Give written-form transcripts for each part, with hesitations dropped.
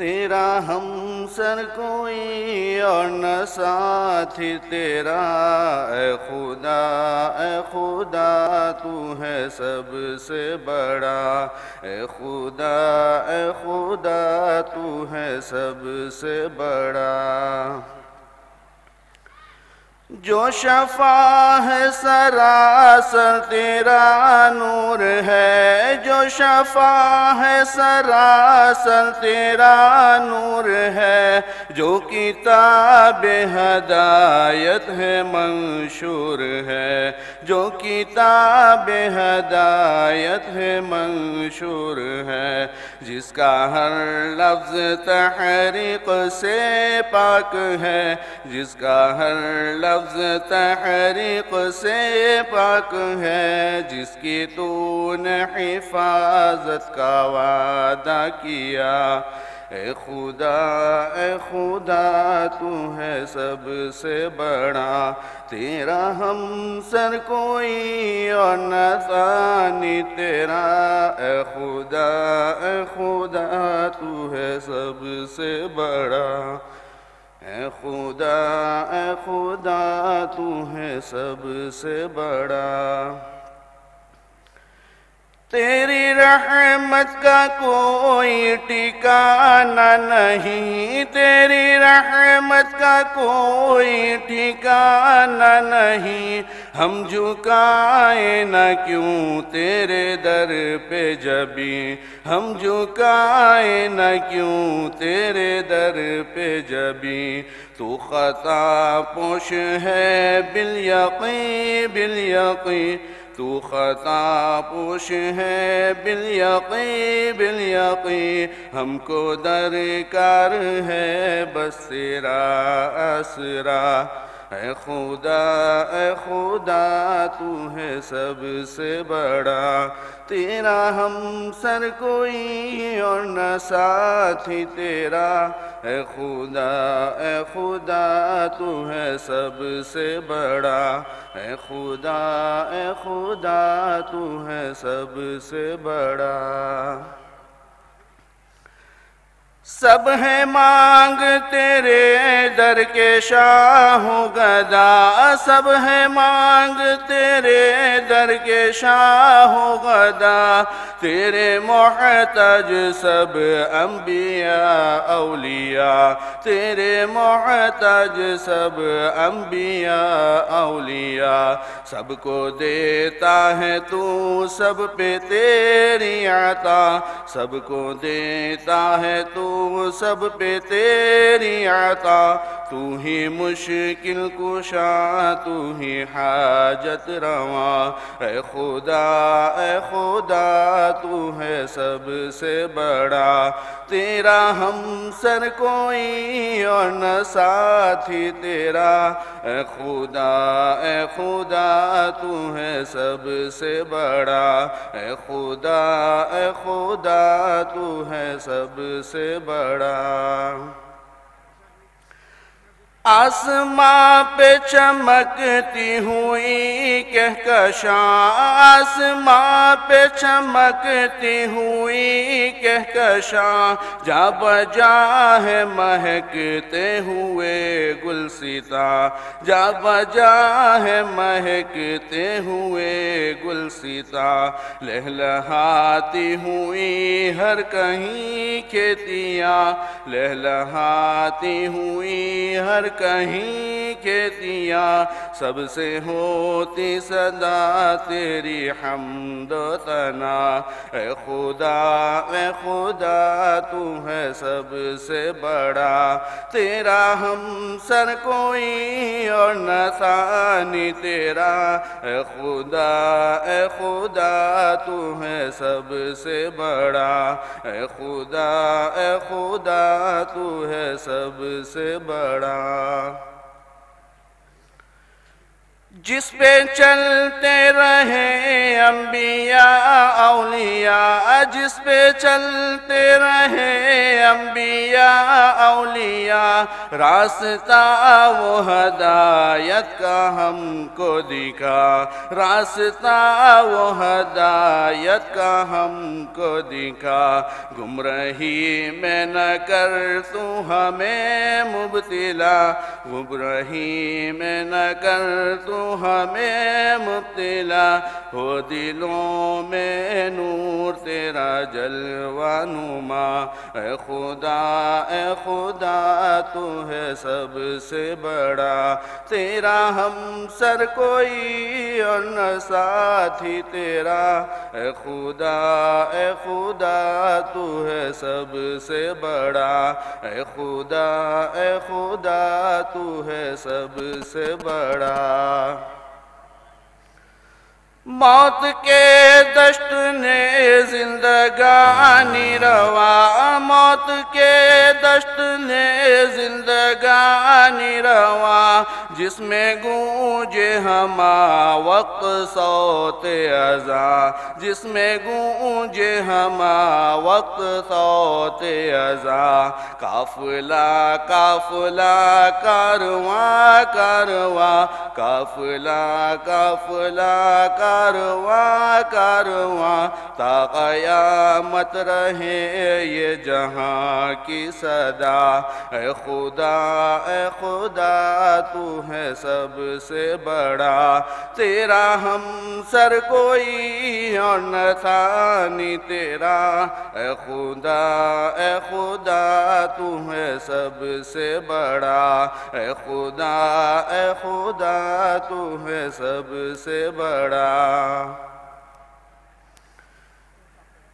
تیرا ہم سر کوئی اور نہ ساتھی تیرا، اے خدا تو ہے سب سے بڑا، اے خدا تو ہے سب سے بڑا۔ جو شفا ہے سراسر تیرا نور ہے، جو شفا ہے سراسر تیرا نور ہے، جو کتاب ہدایت ہے منشور ہے، جو کتاب ہدایت ہے منشور ہے، جس کا ہر لفظ تحریق سے پاک ہے، جس کا ہر لفظ تحریق سے پاک ہے، جس کی تو نے حفاظت کا وعدہ کیا، اے خدا تو ہے سب سے بڑا، تیرا ہم سر کوئی اور نہ ثانی تیرا، اے خدا تو ہے سب سے بڑا، اے خدا تو ہے سب سے بڑا۔ تیری رحمت کا کوئی ٹھکانہ نہیں، تیری رحمت کا کوئی ٹھکانہ نہیں، ہم جھکائیں نہ کیوں تیرے در پہ جبیں، ہم جھکائیں نہ کیوں تیرے در پہ جبیں، تو خطا پوش ہے بالیقین بالیقین، تو خطا پوش ہے بالیقین بالیقین، ہم کو درکار ہے بس تیرا آسرا، اے خدا تو ہے سب سے بڑا، تیرا ہم سر کوئی اور نہ ساتھی تیرا، اے خدا تو ہے سب سے بڑا، اے خدا تو ہے سب سے بڑا۔ سب ہے مانگ تیرے در کے شاہ و گدا، سب ہے مانگ تیرے در کے شاہ و گدا، تیرے محتاج سب انبیاء اولیاء، تیرے محتاج سب انبیاء اولیاء، سب کو دیتا ہے تو سب پہ تیری عطا، سب کو دیتا ہے تو سب پہ تیری عطا، تو ہی مشکل کشا تو ہی حاجت رواں، اے خدا تو ہے سب سے بڑا، تیرا ہم سر کوئی اور نہ ساتھی تیرا، اے خدا تو ہے سب سے بڑا، اے خدا تو ہے سب سے بڑا۔ آسماں پہ چمکتی ہوئی کہکشاں، آسماں پہ چمکتی ہوئی کہکشاں، جا بجا ہے مہکتے ہوئے گلستاں، جا بجا ہے مہکتے ہوئے گلستاں، لہلہاتی ہوئی ہر کہیں کھیتیاں، لہلہاتی ہوئی ہر کہیں کھیتیاں، سب سے ہوتی صدا تیری حمد و ثنا، اے خدا تو ہے سب سے بڑا، تیرا ہم سر کوئی اور نہ ثانی تیرا، اے خدا تو ہے سب سے بڑا، اے خدا تو ہے سب سے بڑا۔ جس پہ چلتے رہے انبیاء اولیاء، جس پہ چلتے رہے انبیاء اولیاء، راستہ وہ ہدایت کا ہم کو دکھا، راستہ وہ ہدایت کا ہم کو دکھا، گمراہی میں نہ کر تو ہمیں مبتلا، گمراہی میں نہ کر تو ہمیں مبتلا، ہو دلوں میں نور تیرا جلوہ نما، اے خدا تو ہے سب سے بڑا، تیرا ہم سر کوئی اور نہ ساتھی تیرا، اے خدا تو ہے سب سے بڑا، اے خدا تو ہے سب سے بڑا۔ موت کے دشت نے زندگانی روا، موت کے دشت نے زندگانی روا، جس میں گونجے ہما وقت صوت اذاں، جس میں گونجے ہما وقت صوت اذاں، قافلہ قافلہ کارواں کارواں، قافلہ قافلہ کارواں کارواں، تا قیامت رہے یہ جہاں کی صدا، اے خدا تو ہے سب سے بڑا، تیرا ہم سر کوئی اور نہ ثانی تیرا، اے خدا تو ہے سب سے بڑا، اے خدا تو ہے سب سے بڑا۔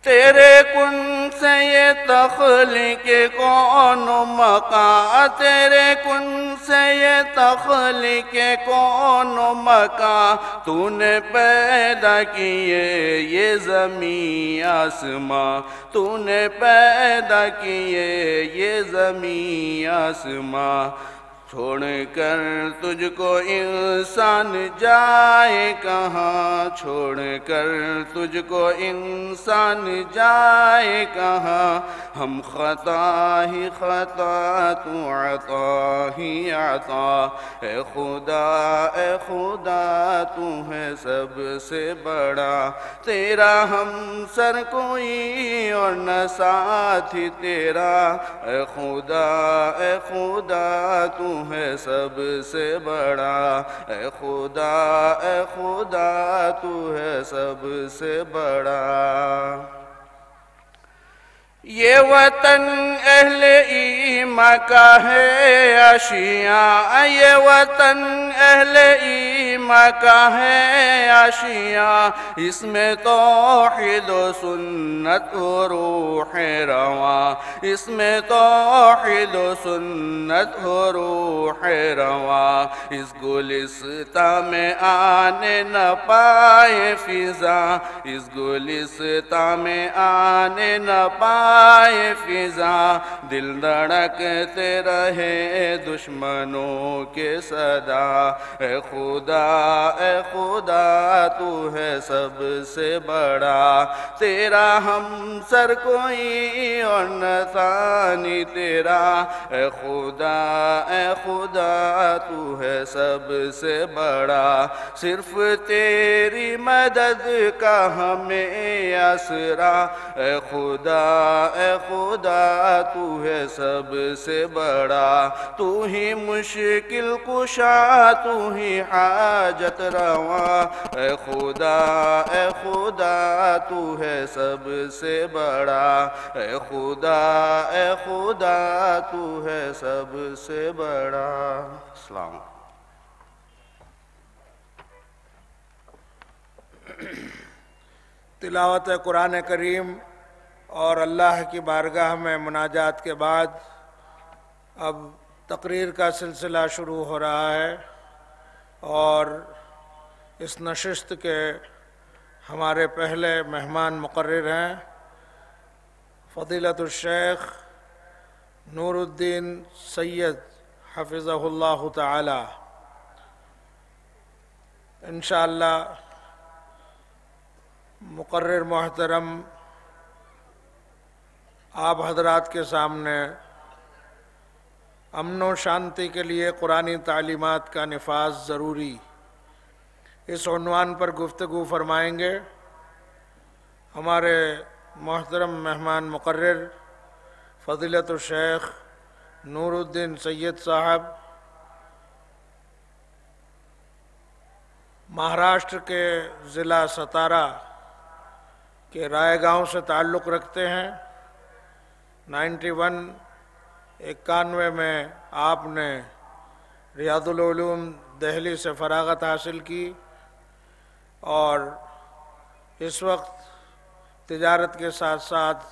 تیرے کن سے یہ تخلیق کون و مکان، تیرے کن سے یہ تخلیق کون و مکان، تو نے پیدا کیے یہ زمین آسماں، تو نے پیدا کیے یہ زمین آسماں، چھوڑ کر تجھ کو انسان جائے کہاں، چھوڑ کر تجھ کو انسان جائے کہاں، ہم خطا ہی خطا تو عطا ہی عطا، اے خدا تو ہے سب سے بڑا، تیرا ہم سر کوئی اور نہ ساتھی تیرا، اے خدا تو ہے سب سے بڑا، اے خدا تو ہے سب سے بڑا۔ یہ وطن اہل ایمان کا ہے اشیاء، یہ وطن اہل ایمان کا ہے اشیاء، اس میں توحید و سنت و روح رواں، اس میں توحید و سنت و روح رواں، اس گلستان میں آنے نہ پائے فضا، اس گلستان میں آنے نہ پائے فضا، دل دھڑکتے رہے دشمنوں کے صدا، اے خدا تو ہے سب سے بڑا، تیرا ہم سر کوئی اور نہ ثانی تیرا، اے خدا تو ہے سب سے بڑا، صرف تیری مدد کا ہمیں آسرا، اے خدا تو ہے سب سے بڑا، تو ہی مشکل کشا، تو ہی حاجت رواں، اے خدا تو ہے سب سے بڑا، اے خدا تو ہے سب سے بڑا۔ السلام علیکم۔ تلاوت قرآن کریم اور اللہ کی بارگاہ میں مناجات کے بعد اب تقریر کا سلسلہ شروع ہو رہا ہے، اور اس نشست کے ہمارے پہلے مہمان مقرر ہیں فضیلت الشیخ نور الدین سید حفظہ اللہ تعالی۔ انشاءاللہ مقرر محترم آپ حضرات کے سامنے امن و شانتی کے لیے قرآنی تعلیمات کا نفاذ ضروری، اس عنوان پر گفتگو فرمائیں گے ہمارے محترم مہمان مقرر فضیلت الشیخ نور الدین سید صاحب، مہاراشٹر کے ضلع ستارہ کے رائے گاؤں سے تعلق رکھتے ہیں۔ 91 میں آپ نے ریاض العلوم دہلی سے فراغت حاصل کی اور اس وقت تجارت کے ساتھ ساتھ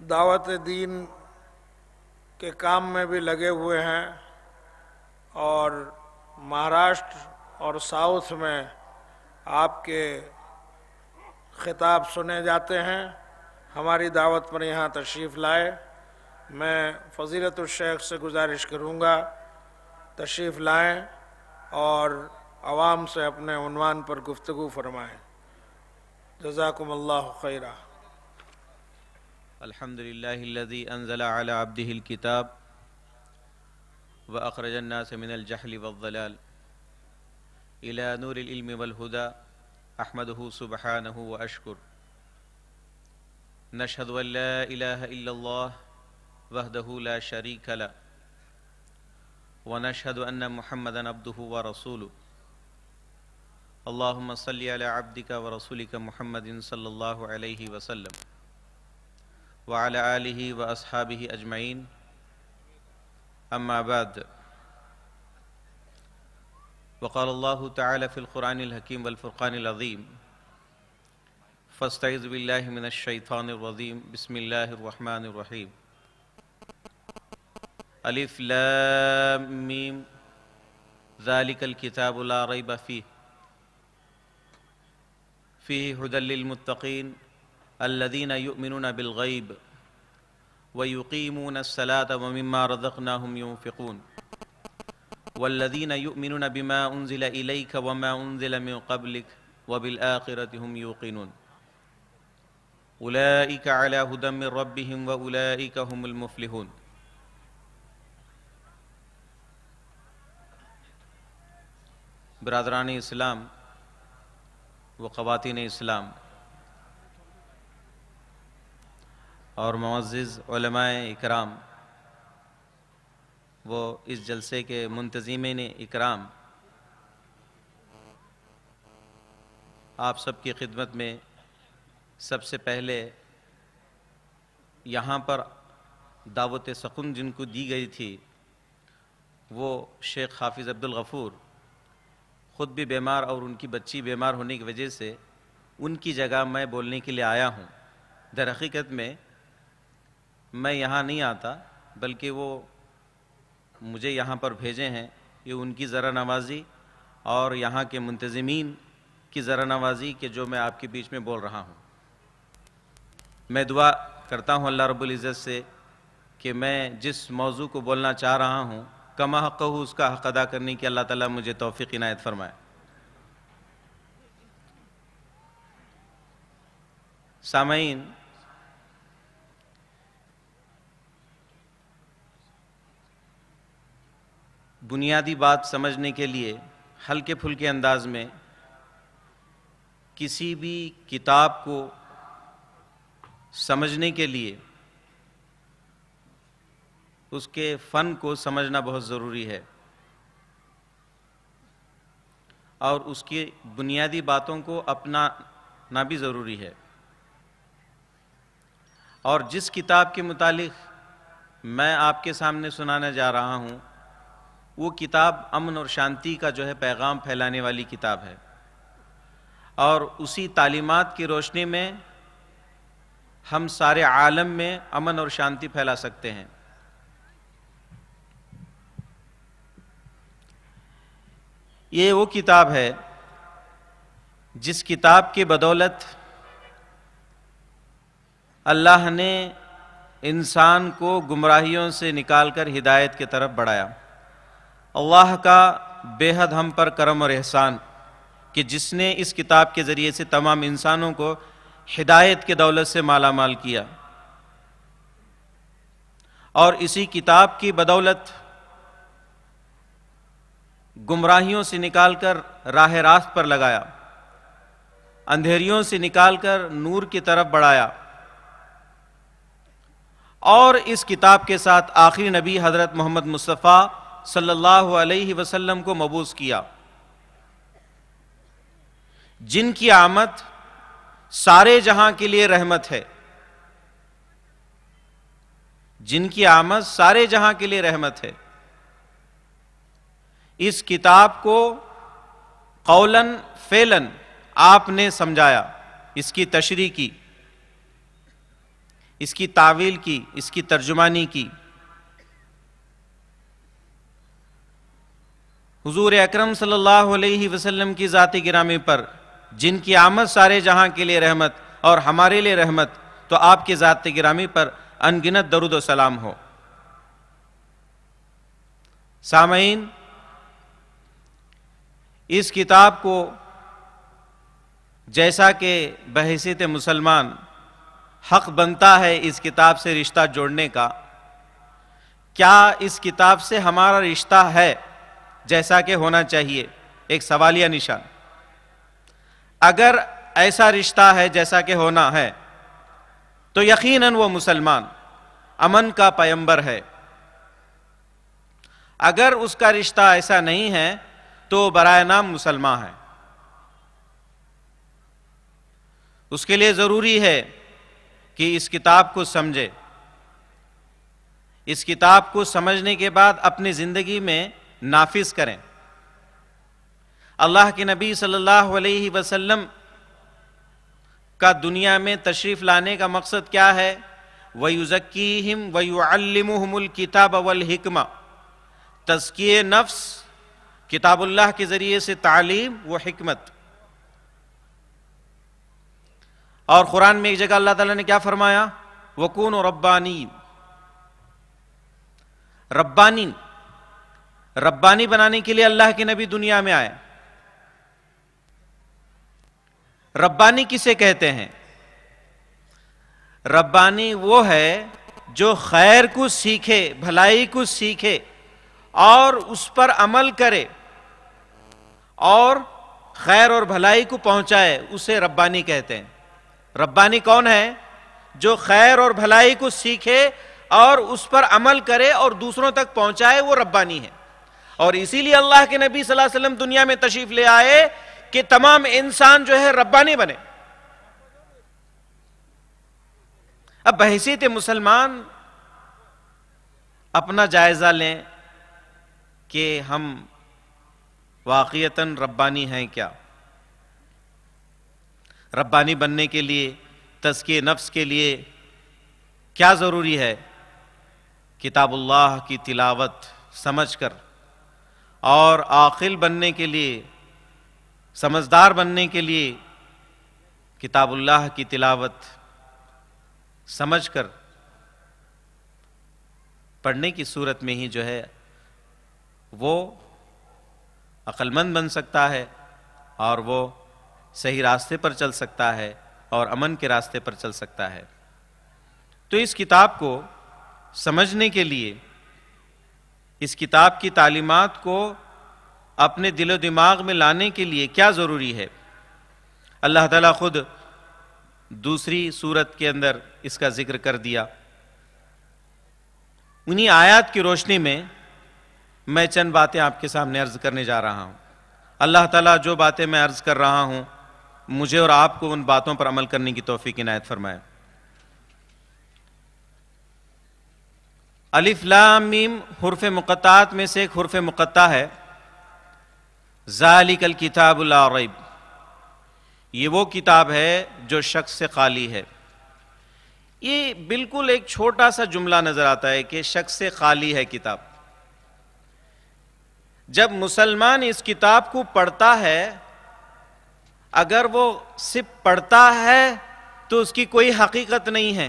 دعوت دین کے کام میں بھی لگے ہوئے ہیں، اور مہاراشٹر اور ساؤتھ میں آپ کے خطاب سنے جاتے ہیں۔ ہماری دعوت پر یہاں تشریف لائے۔ میں فضیلت الشیخ سے گزارش کروں گا تشریف لائیں اور عوام سے اپنے عنوان پر گفتگو فرمائیں۔ جزاکم اللہ خیرا۔ الحمد للہ الذی انزل علی عبدہ الکتاب وأخرج الناس من الجهل والضلال إلى نور العلم والهدى أحمده سبحانه وأشكر نشهد أن لا إله إلا الله وحده لا شريك له ونشهد أن محمدا عبده ورسوله اللهم صل على عبدك ورسولك محمد صلى الله عليه وسلم وعلى آله وأصحابه أجمعين اما بعد وقال الله تعالى في القرآن الحكيم والفرقان العظيم فاستعذ بالله من الشيطان الرجيم بسم الله الرحمن الرحيم الف لام ميم ذلك الكتاب لا ريب فيه هدى للمتقين الذين يؤمنون بالغيب ويقيمون الصلاة ومما رزقناهم ينفقون والذين يؤمنون بما أنزل إليك وما أنزل من قبلك وبالآخرة هم يوقنون أولئك على هدى من ربهم وأولئك هم المفلحون۔ برادران اسلام و خواتین اسلام اور معزز علماء اکرام وہ اس جلسے کے منتظمین اکرام، آپ سب کی خدمت میں سب سے پہلے یہاں پر دعوت سخن جن کو دی گئی تھی وہ شیخ حافظ عبدالغفور خود بھی بیمار اور ان کی بچی بیمار ہونے کی وجہ سے ان کی جگہ میں بولنے کے لیے آیا ہوں۔ در حقیقت میں یہاں نہیں آتا، بلکہ وہ مجھے یہاں پر بھیجے ہیں، یہ ان کی ذرا نوازی اور یہاں کے منتظمین کی ذرا نوازی کہ جو میں آپ کے بیچ میں بول رہا ہوں۔ میں دعا کرتا ہوں اللہ رب العزت سے کہ میں جس موضوع کو بولنا چاہ رہا ہوں کما حق ہو اس کا حق ادا کرنے کی اللہ تعالیٰ مجھے توفیق عنایت فرمائے۔ سامعین، بنیادی بات سمجھنے کے لیے ہلکے پھلکے انداز میں کسی بھی کتاب کو سمجھنے کے لیے اس کے فن کو سمجھنا بہت ضروری ہے، اور اس کی بنیادی باتوں کو اپنانا بھی ضروری ہے۔ اور جس کتاب کے متعلق میں آپ کے سامنے سنانے جا رہا ہوں وہ کتاب امن اور شانتی کا جو ہے پیغام پھیلانے والی کتاب ہے، اور اسی تعلیمات کی روشنی میں ہم سارے عالم میں امن اور شانتی پھیلا سکتے ہیں۔ یہ وہ کتاب ہے جس کتاب کی بدولت اللہ نے انسان کو گمراہیوں سے نکال کر ہدایت کی طرف بڑھایا۔ اللہ کا بے حد ہم پر کرم اور احسان کہ جس نے اس کتاب کے ذریعے سے تمام انسانوں کو ہدایت کے دولت سے مالا مال کیا، اور اسی کتاب کی بدولت گمراہیوں سے نکال کر راہ راست پر لگایا، اندھیریوں سے نکال کر نور کی طرف بڑھایا، اور اس کتاب کے ساتھ آخری نبی حضرت محمد مصطفیٰ صلی اللہ علیہ وسلم کو مبعوث کیا، جن کی آمد سارے جہاں کے لیے رحمت ہے، جن کی آمد سارے جہاں کے لیے رحمت ہے۔ اس کتاب کو قولاً فعلاً آپ نے سمجھایا، اس کی تشریح کی، اس کی تعویل کی، اس کی ترجمانی کی۔ حضور اکرم صلی اللہ علیہ وسلم کی ذات گرامی پر جن کی آمد سارے جہاں کے لیے رحمت اور ہمارے لیے رحمت، تو آپ کی ذات گرامی پر ان گنت درود و سلام ہو۔ سامعین، اس کتاب کو جیسا کہ بحیثیت مسلمان حق بنتا ہے اس کتاب سے رشتہ جوڑنے کا، کیا اس کتاب سے ہمارا رشتہ ہے جیسا کہ ہونا چاہیے؟ ایک سوالیہ نشان۔ اگر ایسا رشتہ ہے جیسا کہ ہونا ہے تو یقیناً وہ مسلمان امن کا پیمبر ہے۔ اگر اس کا رشتہ ایسا نہیں ہے تو برائے نام مسلمان ہے۔ اس کے لیے ضروری ہے کہ اس کتاب کو سمجھے، اس کتاب کو سمجھنے کے بعد اپنی زندگی میں نافذ کریں۔ اللہ کے نبی صلی اللہ علیہ وسلم کا دنیا میں تشریف لانے کا مقصد کیا ہے؟ وَيُزَكِّيهِمْ وَيُعَلِّمُهُمُ الْكِتَابَ وَالْحِكْمَةَ، تزکیہ نفس، کتاب اللہ کے ذریعے سے تعلیم و حکمت۔ اور قرآن میں ایک جگہ اللہ تعالیٰ نے کیا فرمایا؟ وَكُونُوا رَبَّانِينَ، ربانی بنانے کے لیے اللہ کے نبی دنیا میں آئے۔ ربانی کسے کہتے ہیں؟ ربانی وہ ہے جو خیر کو سیکھے، بھلائی کو سیکھے اور اس پر عمل کرے اور خیر اور بھلائی کو پہنچائے، اسے ربانی کہتے ہیں۔ ربانی کون ہے؟ جو خیر اور بھلائی کو سیکھے اور اس پر عمل کرے اور دوسروں تک پہنچائے، وہ ربانی ہے۔ اور اسی لیے اللہ کے نبی صلی اللہ علیہ وسلم دنیا میں تشریف لے آئے کہ تمام انسان جو ہے ربانی بنے۔ اب بحیثیت مسلمان اپنا جائزہ لیں کہ ہم واقعتاً ربانی ہیں کیا؟ ربانی بننے کے لیے، تزکیہ نفس کے لیے کیا ضروری ہے؟ کتاب اللہ کی تلاوت سمجھ کر، اور عاقل بننے کے لیے، سمجھدار بننے کے لیے کتاب اللہ کی تلاوت سمجھ کر پڑھنے کی صورت میں ہی جو ہے وہ عقل مند بن سکتا ہے، اور وہ صحیح راستے پر چل سکتا ہے اور امن کے راستے پر چل سکتا ہے۔ تو اس کتاب کو سمجھنے کے لیے، اس کتاب کی تعلیمات کو اپنے دل و دماغ میں لانے کے لیے کیا ضروری ہے؟ اللہ تعالیٰ خود دوسری سورت کے اندر اس کا ذکر کر دیا۔ انہی آیات کی روشنی میں میں چند باتیں آپ کے سامنے عرض کرنے جا رہا ہوں۔ اللہ تعالیٰ جو باتیں میں عرض کر رہا ہوں، مجھے اور آپ کو ان باتوں پر عمل کرنے کی توفیق عنایت فرمائے۔ الف لام میم حروف مقطعات میں سے ایک حرف مقطع ہے، ذالک الکتاب لا ریب۔ یہ وہ کتاب ہے جو شک سے خالی ہے۔ یہ بالکل ایک چھوٹا سا جملہ نظر آتا ہے کہ شک سے خالی ہے کتاب۔ جب مسلمان اس کتاب کو پڑھتا ہے، اگر وہ صرف پڑھتا ہے تو اس کی کوئی حقیقت نہیں ہے،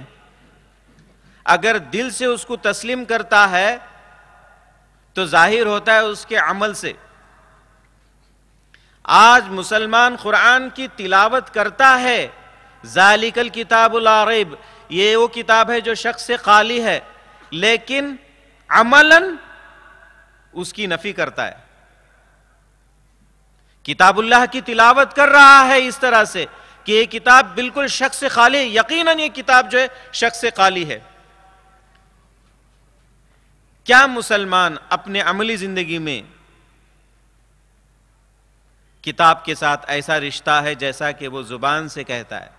اگر دل سے اس کو تسلیم کرتا ہے تو ظاہر ہوتا ہے اس کے عمل سے۔ آج مسلمان قرآن کی تلاوت کرتا ہے ذالک الکتاب لا ریب، یہ وہ کتاب ہے جو شک سے خالی ہے، لیکن عملاً اس کی نفی کرتا ہے۔ کتاب اللہ کی تلاوت کر رہا ہے اس طرح سے کہ یہ کتاب بالکل شک سے خالی ہے، یقیناً یہ کتاب جو ہے شک سے خالی ہے۔ کیا مسلمان اپنے عملی زندگی میں کتاب کے ساتھ ایسا رشتہ ہے جیسا کہ وہ زبان سے کہتا ہے؟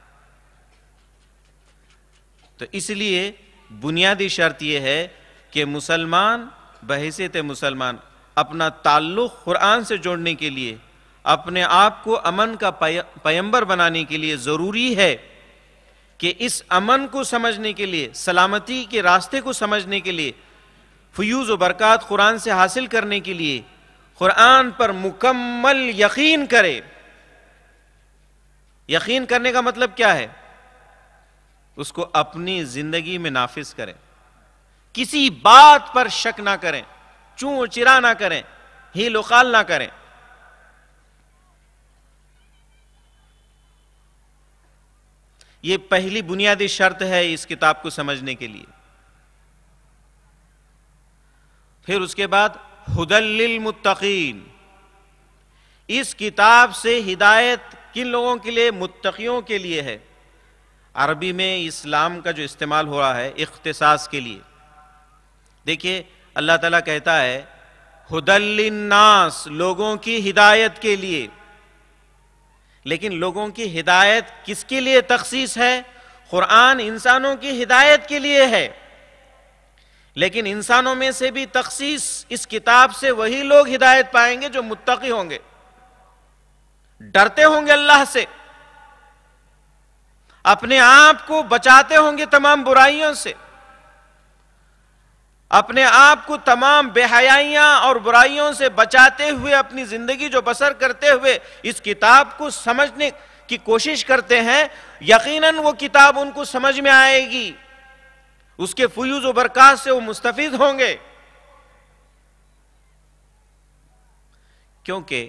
تو اس لیے بنیادی شرط یہ ہے کہ مسلمان بحیثیت مسلمان اپنا تعلق قرآن سے جوڑنے کے لیے، اپنے آپ کو امن کا پیمبر بنانے کے لیے ضروری ہے کہ اس امن کو سمجھنے کے لیے، سلامتی کے راستے کو سمجھنے کے لیے، فیوز و برکات قرآن سے حاصل کرنے کے لیے قرآن پر مکمل یقین کرے۔ یقین کرنے کا مطلب کیا ہے؟ اس کو اپنی زندگی میں نافذ کریں، کسی بات پر شک نہ کریں، چوں چرا نہ کریں، ہیل و خال نہ کریں۔ یہ پہلی بنیادی شرط ہے اس کتاب کو سمجھنے کے لیے۔ پھر اس کے بعد ھدی للمتقین، اس کتاب سے ہدایت کن لوگوں کے لیے؟ متقیوں کے لیے ہے۔ عربی میں اسلام کا جو استعمال ہو رہا ہے اختصاص کے لیے، دیکھیے اللہ تعالیٰ کہتا ہے ھدی للناس، لوگوں کی ہدایت کے لیے، لیکن لوگوں کی ہدایت کس کے لیے تخصیص ہے؟ قرآن انسانوں کی ہدایت کے لیے ہے، لیکن انسانوں میں سے بھی تخصیص اس کتاب سے وہی لوگ ہدایت پائیں گے جو متقی ہوں گے، ڈرتے ہوں گے اللہ سے، اپنے آپ کو بچاتے ہوں گے تمام برائیوں سے، اپنے آپ کو تمام بے حیائیاں اور برائیوں سے بچاتے ہوئے اپنی زندگی جو بسر کرتے ہوئے اس کتاب کو سمجھنے کی کوشش کرتے ہیں، یقیناً وہ کتاب ان کو سمجھ میں آئے گی، اس کے فیوز و برکات سے وہ مستفید ہوں گے۔ کیونکہ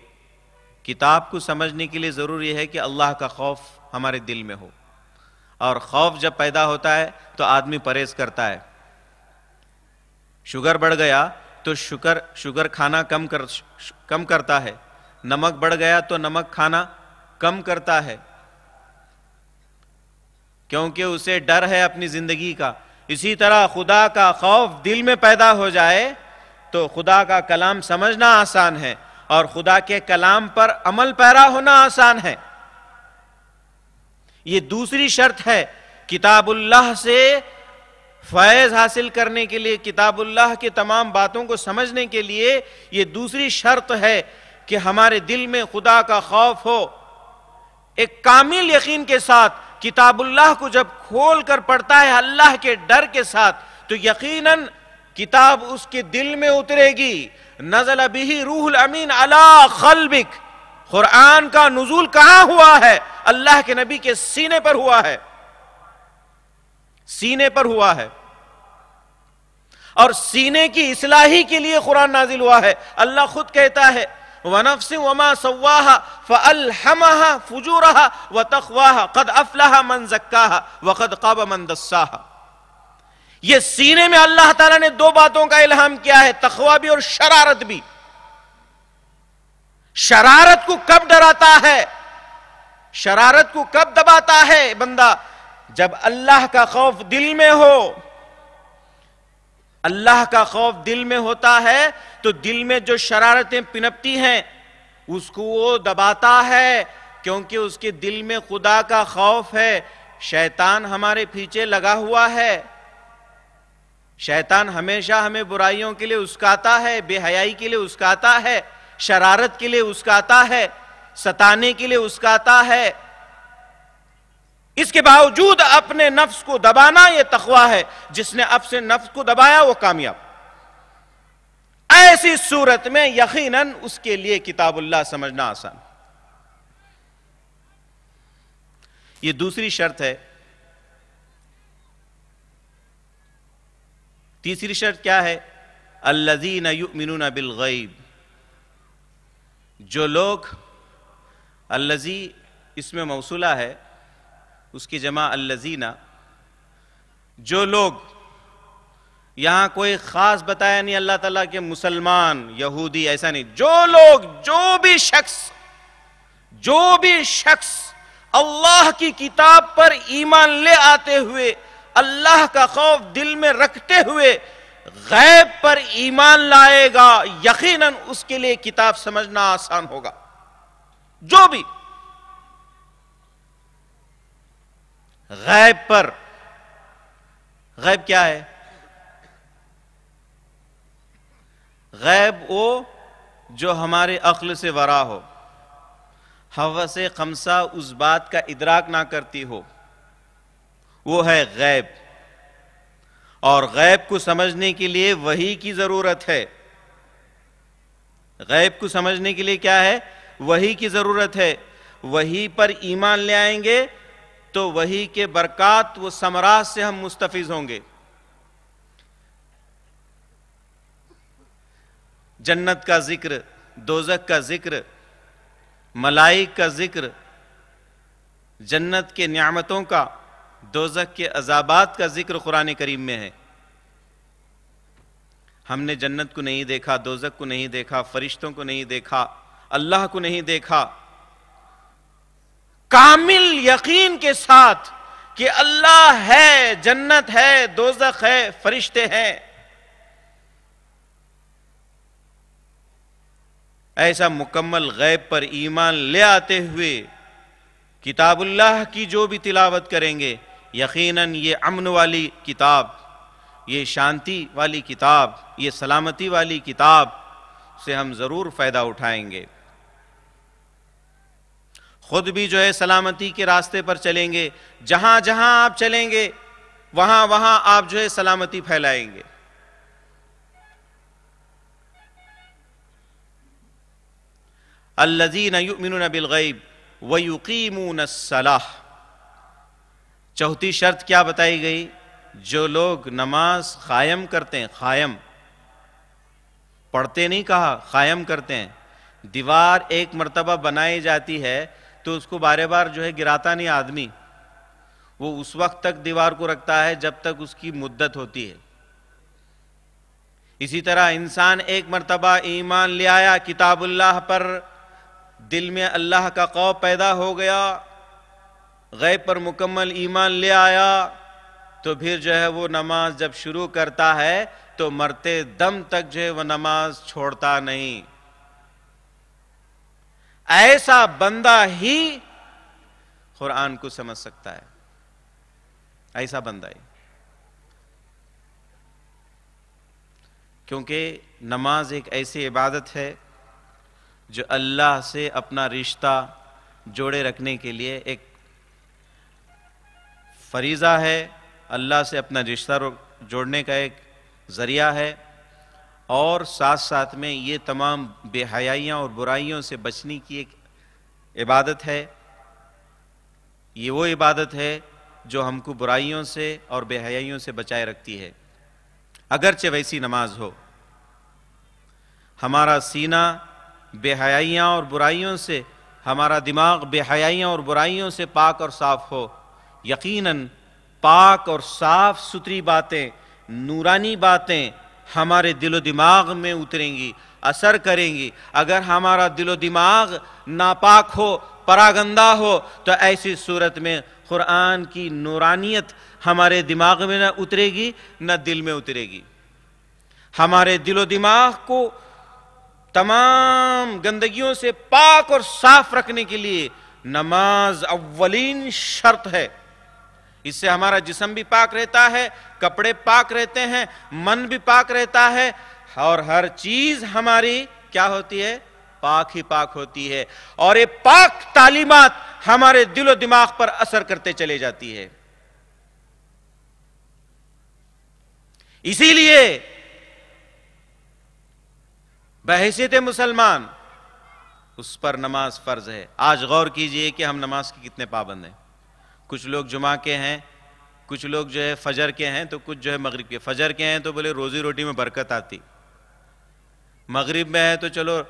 کتاب کو سمجھنے کے لیے ضروری ہے کہ اللہ کا خوف ہمارے دل میں ہو، اور خوف جب پیدا ہوتا ہے تو آدمی پرہیز کرتا ہے۔ شوگر بڑھ گیا تو شوگر کھانا کم کرتا ہے، نمک بڑھ گیا تو نمک کھانا کم کرتا ہے، کیونکہ اسے ڈر ہے اپنی زندگی کا۔ اسی طرح خدا کا خوف دل میں پیدا ہو جائے تو خدا کا کلام سمجھنا آسان ہے، اور خدا کے کلام پر عمل پیرا ہونا آسان ہے۔ یہ دوسری شرط ہے کتاب اللہ سے فیض حاصل کرنے کے لیے، کتاب اللہ کے تمام باتوں کو سمجھنے کے لیے یہ دوسری شرط ہے کہ ہمارے دل میں خدا کا خوف ہو۔ ایک کامل یقین کے ساتھ کتاب اللہ کو جب کھول کر پڑھتا ہے اللہ کے ڈر کے ساتھ تو یقیناً کتاب اس کے دل میں اترے گی۔ نزل بہ روح الامین علی قلبک، قرآن کا نزول کہاں ہوا ہے؟ اللہ کے نبی کے سینے پر ہوا ہے، سینے پر ہوا ہے، اور سینے کی اصلاحی کے لیے قرآن نازل ہوا ہے۔ اللہ خود کہتا ہے وَنَفْسٍ وَمَا سَوَّاهَا فَأَلْحَمَهَا فُجُورَهَا وَتَقْوَاهَا قَدْ أَفْلَحَ مَنْ زَكَّاهَا وَقَدْ خَابَ مَنْ دَسَّاهَا۔ یہ سینے میں اللہ تعالیٰ نے دو باتوں کا الہام کیا ہے، تقویٰ بھی اور شرارت بھی۔ شرارت کو کب ڈراتا ہے، شرارت کو کب دباتا ہے بندہ؟ جب اللہ کا خوف دل میں ہو۔ اللہ کا خوف دل میں ہوتا ہے تو دل میں جو شرارتیں پنپتی ہیں اس کو وہ دباتا ہے، کیونکہ اس کے دل میں خدا کا خوف ہے۔ شیطان ہمارے پیچھے لگا ہوا ہے، شیطان ہمیشہ ہمیں برائیوں کے لیے اسکاتا ہے، بے حیائی کے لیے اسکاتا ہے، شرارت کے لیے اسکاتا ہے، ستانے کے لیے اسکاتا ہے۔ اس کے باوجود اپنے نفس کو دبانا یہ تقویٰ ہے۔ جس نے اپنے نفس کو دبایا وہ کامیاب۔ ایسی صورت میں یقیناً اس کے لیے کتاب اللہ سمجھنا آسان۔ یہ دوسری شرط ہے۔ تیسری شرط کیا ہے؟ الذین یؤمنون بالغیب، جو لوگ، الذی اس میں موصولہ ہے، اس کی جمع الذین. جو لوگ، یہاں کوئی خاص بتایا نہیں اللہ تعالیٰ کہ مسلمان، یہودی، ایسا نہیں. جو لوگ، جو بھی شخص اللہ کی کتاب پر ایمان لے آتے ہوئے، اللہ کا خوف دل میں رکھتے ہوئے غیب پر ایمان لائے گا، یقیناً اس کے لیے کتاب سمجھنا آسان ہوگا. جو بھی غیب پر، غیب کیا ہے؟ غیب وہ جو ہمارے عقل سے ورا ہو، حواس خمسہ اس بات کا ادراک نہ کرتی ہو، وہ ہے غیب. اور غیب کو سمجھنے کے لیے وحی کی ضرورت ہے. غیب کو سمجھنے کے لیے کیا ہے؟ وحی کی ضرورت ہے. وحی پر ایمان لے آئیں گے تو وحی کے برکات و ثمرات سے ہم مستفیض ہوں گے. جنت کا ذکر، دوزخ کا ذکر، ملائک کا ذکر، جنت کے نعمتوں کا، دوزخ کے عذابات کا ذکر قرآن کریم میں ہے. ہم نے جنت کو نہیں دیکھا، دوزخ کو نہیں دیکھا، فرشتوں کو نہیں دیکھا، اللہ کو نہیں دیکھا. کامل یقین کے ساتھ کہ اللہ ہے، جنت ہے، دوزخ ہے، فرشتے ہیں، ایسا مکمل غیب پر ایمان لے آتے ہوئے کتاب اللہ کی جو بھی تلاوت کریں گے، یقیناً یہ امن والی کتاب، یہ شانتی والی کتاب، یہ سلامتی والی کتاب سے ہم ضرور فائدہ اٹھائیں گے. خود بھی جو ہے سلامتی کے راستے پر چلیں گے. جہاں جہاں آپ چلیں گے وہاں وہاں آپ جو ہے سلامتی پھیلائیں گے. الذین یؤمنون بالغیب ویقیمون الصلاۃ. چوتھی شرط کیا بتائی گئی؟ جو لوگ نماز قائم کرتے ہیں، قائم پڑھتے نہیں کہا، قائم کرتے ہیں. دیوار ایک مرتبہ بنائی جاتی ہے تو اس کو بار بار جو ہے گراتا نہیں آدمی، وہ اس وقت تک دیوار کو رکھتا ہے جب تک اس کی مدت ہوتی ہے. اسی طرح انسان ایک مرتبہ ایمان لے آیا کتاب اللہ پر، دل میں اللہ کا خوف پیدا ہو گیا، غیب پر مکمل ایمان لے آیا، تو پھر جو ہے وہ نماز جب شروع کرتا ہے تو مرتے دم تک جو ہے وہ نماز چھوڑتا نہیں. ایسا بندہ ہی قرآن کو سمجھ سکتا ہے، ایسا بندہ ہی. کیونکہ نماز ایک ایسی عبادت ہے جو اللہ سے اپنا رشتہ جوڑے رکھنے کے لیے ایک فریضہ ہے، اللہ سے اپنا رشتہ جوڑنے کا ایک ذریعہ ہے، اور ساتھ ساتھ میں یہ تمام بے حیائیاں اور برائیوں سے بچنے کی ایک عبادت ہے. یہ وہ عبادت ہے جو ہم کو برائیوں سے اور بے حیائیوں سے بچائے رکھتی ہے. اگرچہ ویسی نماز ہو، ہمارا سینہ بے حیائیاں اور برائیوں سے، ہمارا دماغ بے حیائیاں اور برائیوں سے پاک اور صاف ہو، یقیناً پاک اور صاف ستھری باتیں، نورانی باتیں ہمارے دل و دماغ میں اتریں گی، اثر کریں گی. اگر ہمارا دل و دماغ ناپاک ہو، پراگندہ ہو، تو ایسی صورت میں قرآن کی نورانیت ہمارے دماغ میں نہ اترے گی نہ دل میں اترے گی. ہمارے دل و دماغ کو تمام گندگیوں سے پاک اور صاف رکھنے کے لیے نماز اولین شرط ہے. اس سے ہمارا جسم بھی پاک رہتا ہے، کپڑے پاک رہتے ہیں، من بھی پاک رہتا ہے، اور ہر چیز ہماری کیا ہوتی ہے؟ پاک ہی پاک ہوتی ہے. اور یہ پاک تعلیمات ہمارے دل و دماغ پر اثر کرتے چلے جاتی ہے. اسی لیے بحیثیت مسلمان اس پر نماز فرض ہے. آج غور کیجئے کہ ہم نماز کے کتنے پابند ہیں. کچھ لوگ جمعہ کے ہیں، کچھ لوگ جو ہے فجر کے ہیں، تو کچھ جو ہے مغرب کے. فجر کے ہیں تو بولے روزی روٹی میں برکت آتی، مغرب میں ہے تو چلو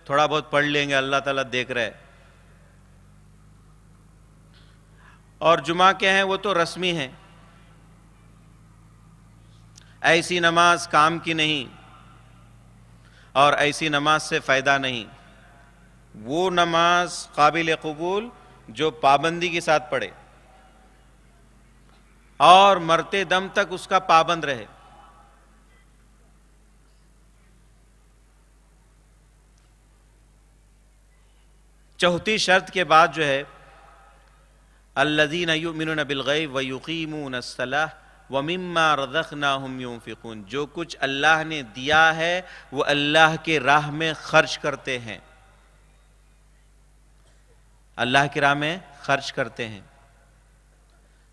تھوڑا بہت پڑھ لیں گے، اللہ تعالیٰ دیکھ رہے. اور جمعہ کے ہیں وہ تو رسمی ہیں. ایسی نماز کام کی نہیں اور ایسی نماز سے فائدہ نہیں. وہ نماز قابل قبول جو پابندی کے ساتھ پڑھے اور مرتے دم تک اس کا پابند رہے. چوتھی شرط کے بعد جو ہے الذین یؤمنون بالغیب ویقیمون الصلاۃ ومما رزقناہم ينفقون. جو کچھ اللہ نے دیا ہے وہ اللہ کے راہ میں خرچ کرتے ہیں. اللہ کی راہ میں خرچ کرتے ہیں.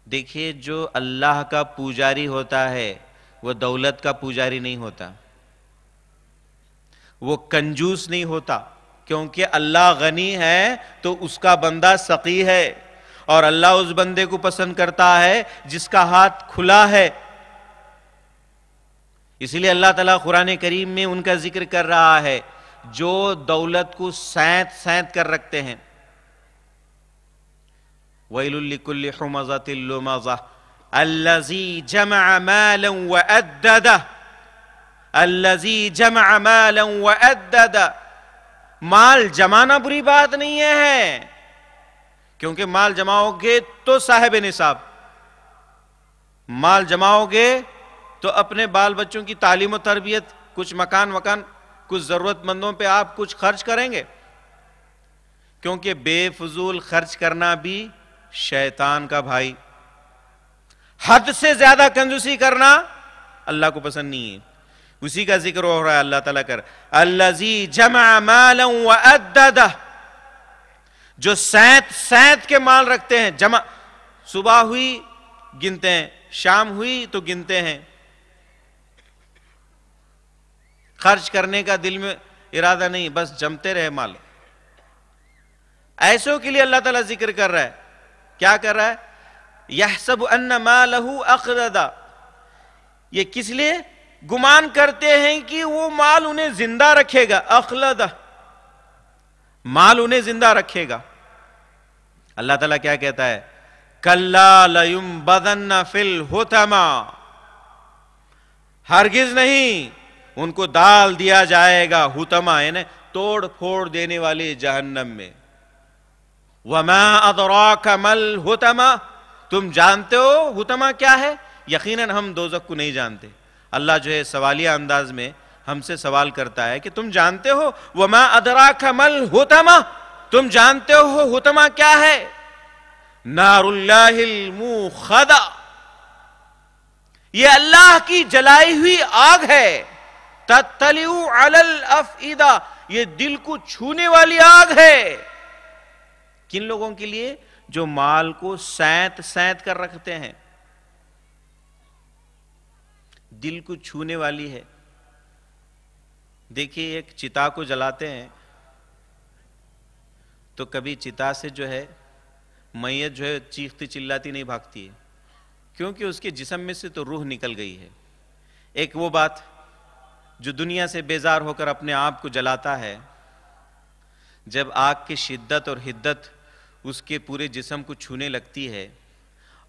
دیکھیے جو اللہ کا پجاری ہوتا ہے وہ دولت کا پجاری نہیں ہوتا, وہ کنجوس نہیں ہوتا, کیونکہ اللہ غنی ہے تو اس کا بندہ سقی ہے, اور اللہ اس بندے کو پسند کرتا ہے جس کا ہاتھ کھلا ہے. اس لیے اللہ تعالیٰ قرآن کریم میں ان کا ذکر کر رہا ہے جو دولت کو سینت سینت کر رکھتے ہیں. وَيْلٌ لِكُلِّ حُمَزَةٍ لُمَزَةٍ الَّذِي جَمَعَ مَالًا وَأَدَّدَهُ الَّذِي جَمَعَ مَالًا وَأَدَّدَهُ. مال جمانا بری بات نہیں ہے, کیونکہ مال جماؤ گے تو صاحب نصاب, مال جماؤ گے تو اپنے بال بچوں کی تعلیم و تربیت, کچھ مکان کچھ ضرورت مندوں پہ آپ کچھ خرچ کریں گے, کیونکہ بے فضول خرچ کرنا بھی شیطان کا بھائی. حد سے زیادہ کنجوسی کرنا اللہ کو پسند نہیں ہے. اسی کا ذکر ہو رہا ہے اللہ تعالیٰ کر الذی جمع مالا وعددہ, جو سینت کے مال رکھتے ہیں. جمع صبح ہوئی گنتے ہیں, شام ہوئی تو گنتے ہیں. خرچ کرنے کا دل میں ارادہ نہیں, بس جمتے رہے مال. ایسوں کے لیے اللہ تعالیٰ ذکر کر رہا ہے. کیا کر رہا ہے؟ یحسب ان مالہ اخلدہ. یہ کس لیے گمان کرتے ہیں کہ وہ مال انہیں زندہ رکھے گا. اخلدہ, مال انہیں زندہ رکھے گا. اللہ تعالیٰ کیا کہتا ہے؟ کلا لینبذن فی الحطمہ. ہرگز نہیں, ان کو ڈال دیا جائے گا حطمہ یعنی توڑ پھوڑ دینے والی جہنم میں. وما ادراک ما الحطمہ. تم جانتے ہو حطمہ کیا ہے؟ یقیناً ہم دوزخ کو نہیں جانتے. اللہ جو ہے سوالیہ انداز میں ہم سے سوال کرتا ہے کہ تم جانتے ہو؟ وما ادراک ما الحطمہ. تم جانتے ہو حطمہ کیا ہے؟ نار اللہ الموقدہ. یہ اللہ کی جلائی ہوئی آگ ہے. تطلع علی الافئدہ. یہ دل کو چھونے والی آگ ہے. کن لوگوں کے لیے؟ جو مال کو سینت کر رکھتے ہیں. دل کو چھونے والی ہے. دیکھیے ایک چتا کو جلاتے ہیں تو کبھی چتا سے جو ہے میت جو ہے چیختی چلاتی نہیں بھاگتی ہے, کیونکہ اس کے جسم میں سے تو روح نکل گئی ہے. ایک وہ بات جو دنیا سے بیزار ہو کر اپنے آپ کو جلاتا ہے, جب آگ کی شدت اور حدت اس کے پورے جسم کو چھونے لگتی ہے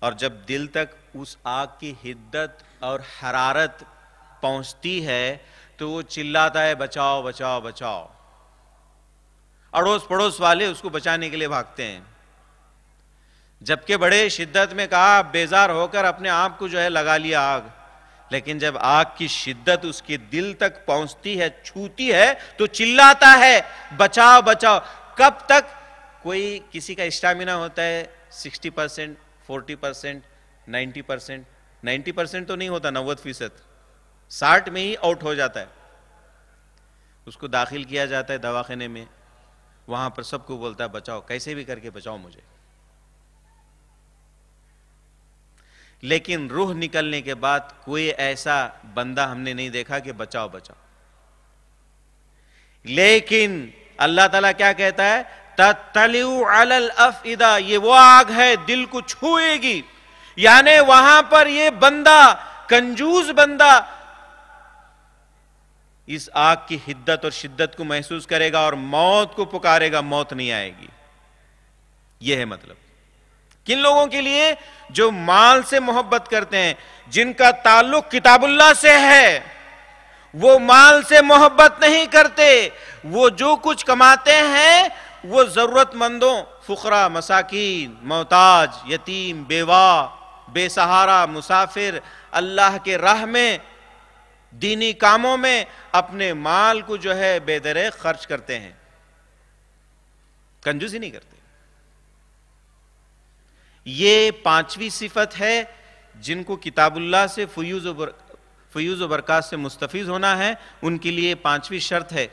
اور جب دل تک اس آگ کی حدت اور حرارت پہنچتی ہے تو وہ چلاتا ہے بچاؤ بچاؤ بچاؤ. اڑوس پڑوس والے اس کو بچانے کے لیے بھاگتے ہیں. جبکہ بڑے شدت میں کہا بیزار ہو کر اپنے آپ کو جو ہے لگا لیا آگ, لیکن جب آگ کی شدت اس کے دل تک پہنچتی ہے, چھوتی ہے, تو چلاتا ہے بچاؤ بچاؤ. کب تک؟ کوئی کسی کا اسٹیمنا ہوتا ہے 60%, 40%, 90%. 90% تو نہیں ہوتا, 90%. 60 میں ہی آؤٹ ہو جاتا ہے. اس کو داخل کیا جاتا ہے دواخانے میں, وہاں پر سب کو بولتا ہے بچاؤ, کیسے بھی کر کے بچاؤ مجھے. لیکن روح نکلنے کے بعد کوئی ایسا بندہ ہم نے نہیں دیکھا کہ بچاؤ بچاؤ. لیکن اللہ تعالیٰ کیا کہتا ہے؟ تطلع علی الافئدہ. یہ وہ آگ ہے دل کو چھوئے گی. یعنی وہاں پر یہ بندہ, کنجوس بندہ, اس آگ کی حدت اور شدت کو محسوس کرے گا اور موت کو پکارے گا, موت نہیں آئے گی. یہ ہے مطلب. کن لوگوں کے لیے؟ جو مال سے محبت کرتے ہیں، جن کا تعلق کتاب اللہ سے ہے، وہ مال سے محبت نہیں کرتے، وہ جو کچھ کماتے ہیں وہ ضرورت مندوں، فقراء، مساکین، محتاج، یتیم، بیوہ، بے سہارا، مسافر، اللہ کے راہ میں، دینی کاموں میں اپنے مال کو جو ہے بے دریغ خرچ کرتے ہیں، کنجوسی نہیں کرتے۔ یہ پانچویں صفت ہے جن کو کتاب اللہ سے فیوز و برکات سے مستفیض ہونا ہے، ان کے لیے پانچویں شرط ہے،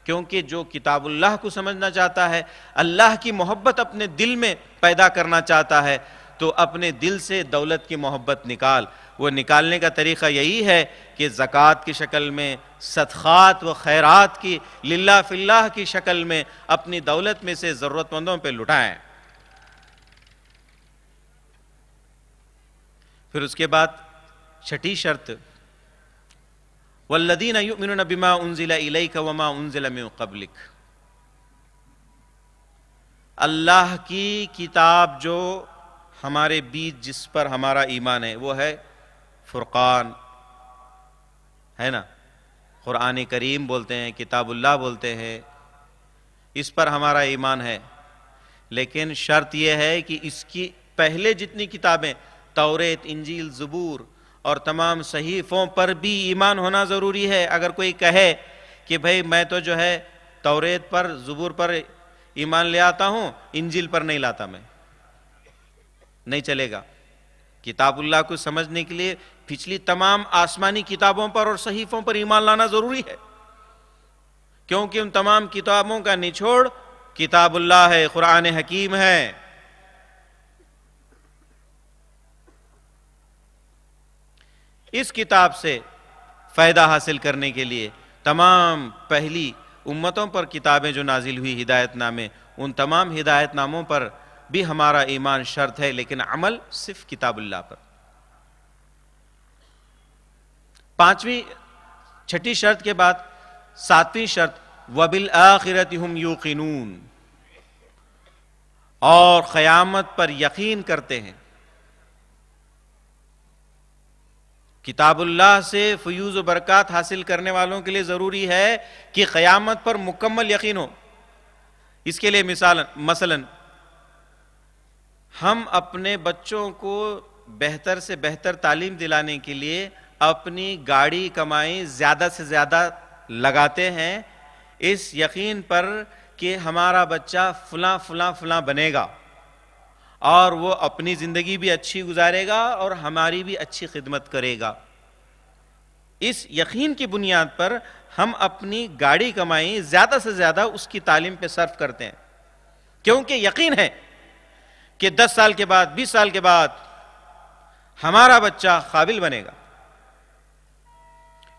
کیونکہ جو کتاب اللہ کو سمجھنا چاہتا ہے، اللہ کی محبت اپنے دل میں پیدا کرنا چاہتا ہے، تو اپنے دل سے دولت کی محبت نکال۔ وہ نکالنے کا طریقہ یہی ہے کہ زکوٰۃ کی شکل میں، صدقات و خیرات کی للہ فی اللہ کی شکل میں اپنی دولت میں سے ضرورت مندوں پہ لٹائیں۔ پھر اس کے بعد چھٹی شرط، والذین یؤمنون بما انزل الیک وما انزل من قبلک، اللہ کی کتاب جو ہمارے بیچ جس پر ہمارا ایمان ہے وہ ہے فرقان، ہے نا، قرآن کریم بولتے ہیں، کتاب اللہ بولتے ہیں، اس پر ہمارا ایمان ہے، لیکن شرط یہ ہے کہ اس کی پہلے جتنی کتابیں، توریت، انجیل، زبور اور تمام صحیفوں پر بھی ایمان ہونا ضروری ہے۔ اگر کوئی کہے کہ بھئی میں تو جو ہے توریت پر، زبور پر ایمان لے آتا ہوں، انجیل پر نہیں لاتا، میں نہیں چلے گا۔ کتاب اللہ کو سمجھنے کے لیے پچھلی تمام آسمانی کتابوں پر اور صحیفوں پر ایمان لانا ضروری ہے، کیونکہ ان تمام کتابوں کا نچوڑ کتاب اللہ ہے، قرآن حکیم ہے۔ اس کتاب سے فائدہ حاصل کرنے کے لیے تمام پہلی امتوں پر کتابیں جو نازل ہوئی، ہدایت نامے، ان تمام ہدایت ناموں پر بھی ہمارا ایمان شرط ہے، لیکن عمل صرف کتاب اللہ پر۔ چھٹی شرط کے بعد ساتویں شرط، وَبِالْآخِرَةِ هُمْ يُوقِنُونَ، اور قیامت پر یقین کرتے ہیں۔ کتاب اللہ سے فیوز و برکات حاصل کرنے والوں کے لیے ضروری ہے کہ قیامت پر مکمل یقین ہو۔ اس کے لیے مثلا ہم اپنے بچوں کو بہتر سے بہتر تعلیم دلانے کے لیے اپنی گاڑی کمائی زیادہ سے زیادہ لگاتے ہیں، اس یقین پر کہ ہمارا بچہ فلاں فلاں فلاں بنے گا اور وہ اپنی زندگی بھی اچھی گزارے گا اور ہماری بھی اچھی خدمت کرے گا۔ اس یقین کی بنیاد پر ہم اپنی گاڑی کمائی زیادہ سے زیادہ اس کی تعلیم پہ صرف کرتے ہیں، کیونکہ یقین ہے کہ 10 سال کے بعد، 20 سال کے بعد ہمارا بچہ قابل بنے گا۔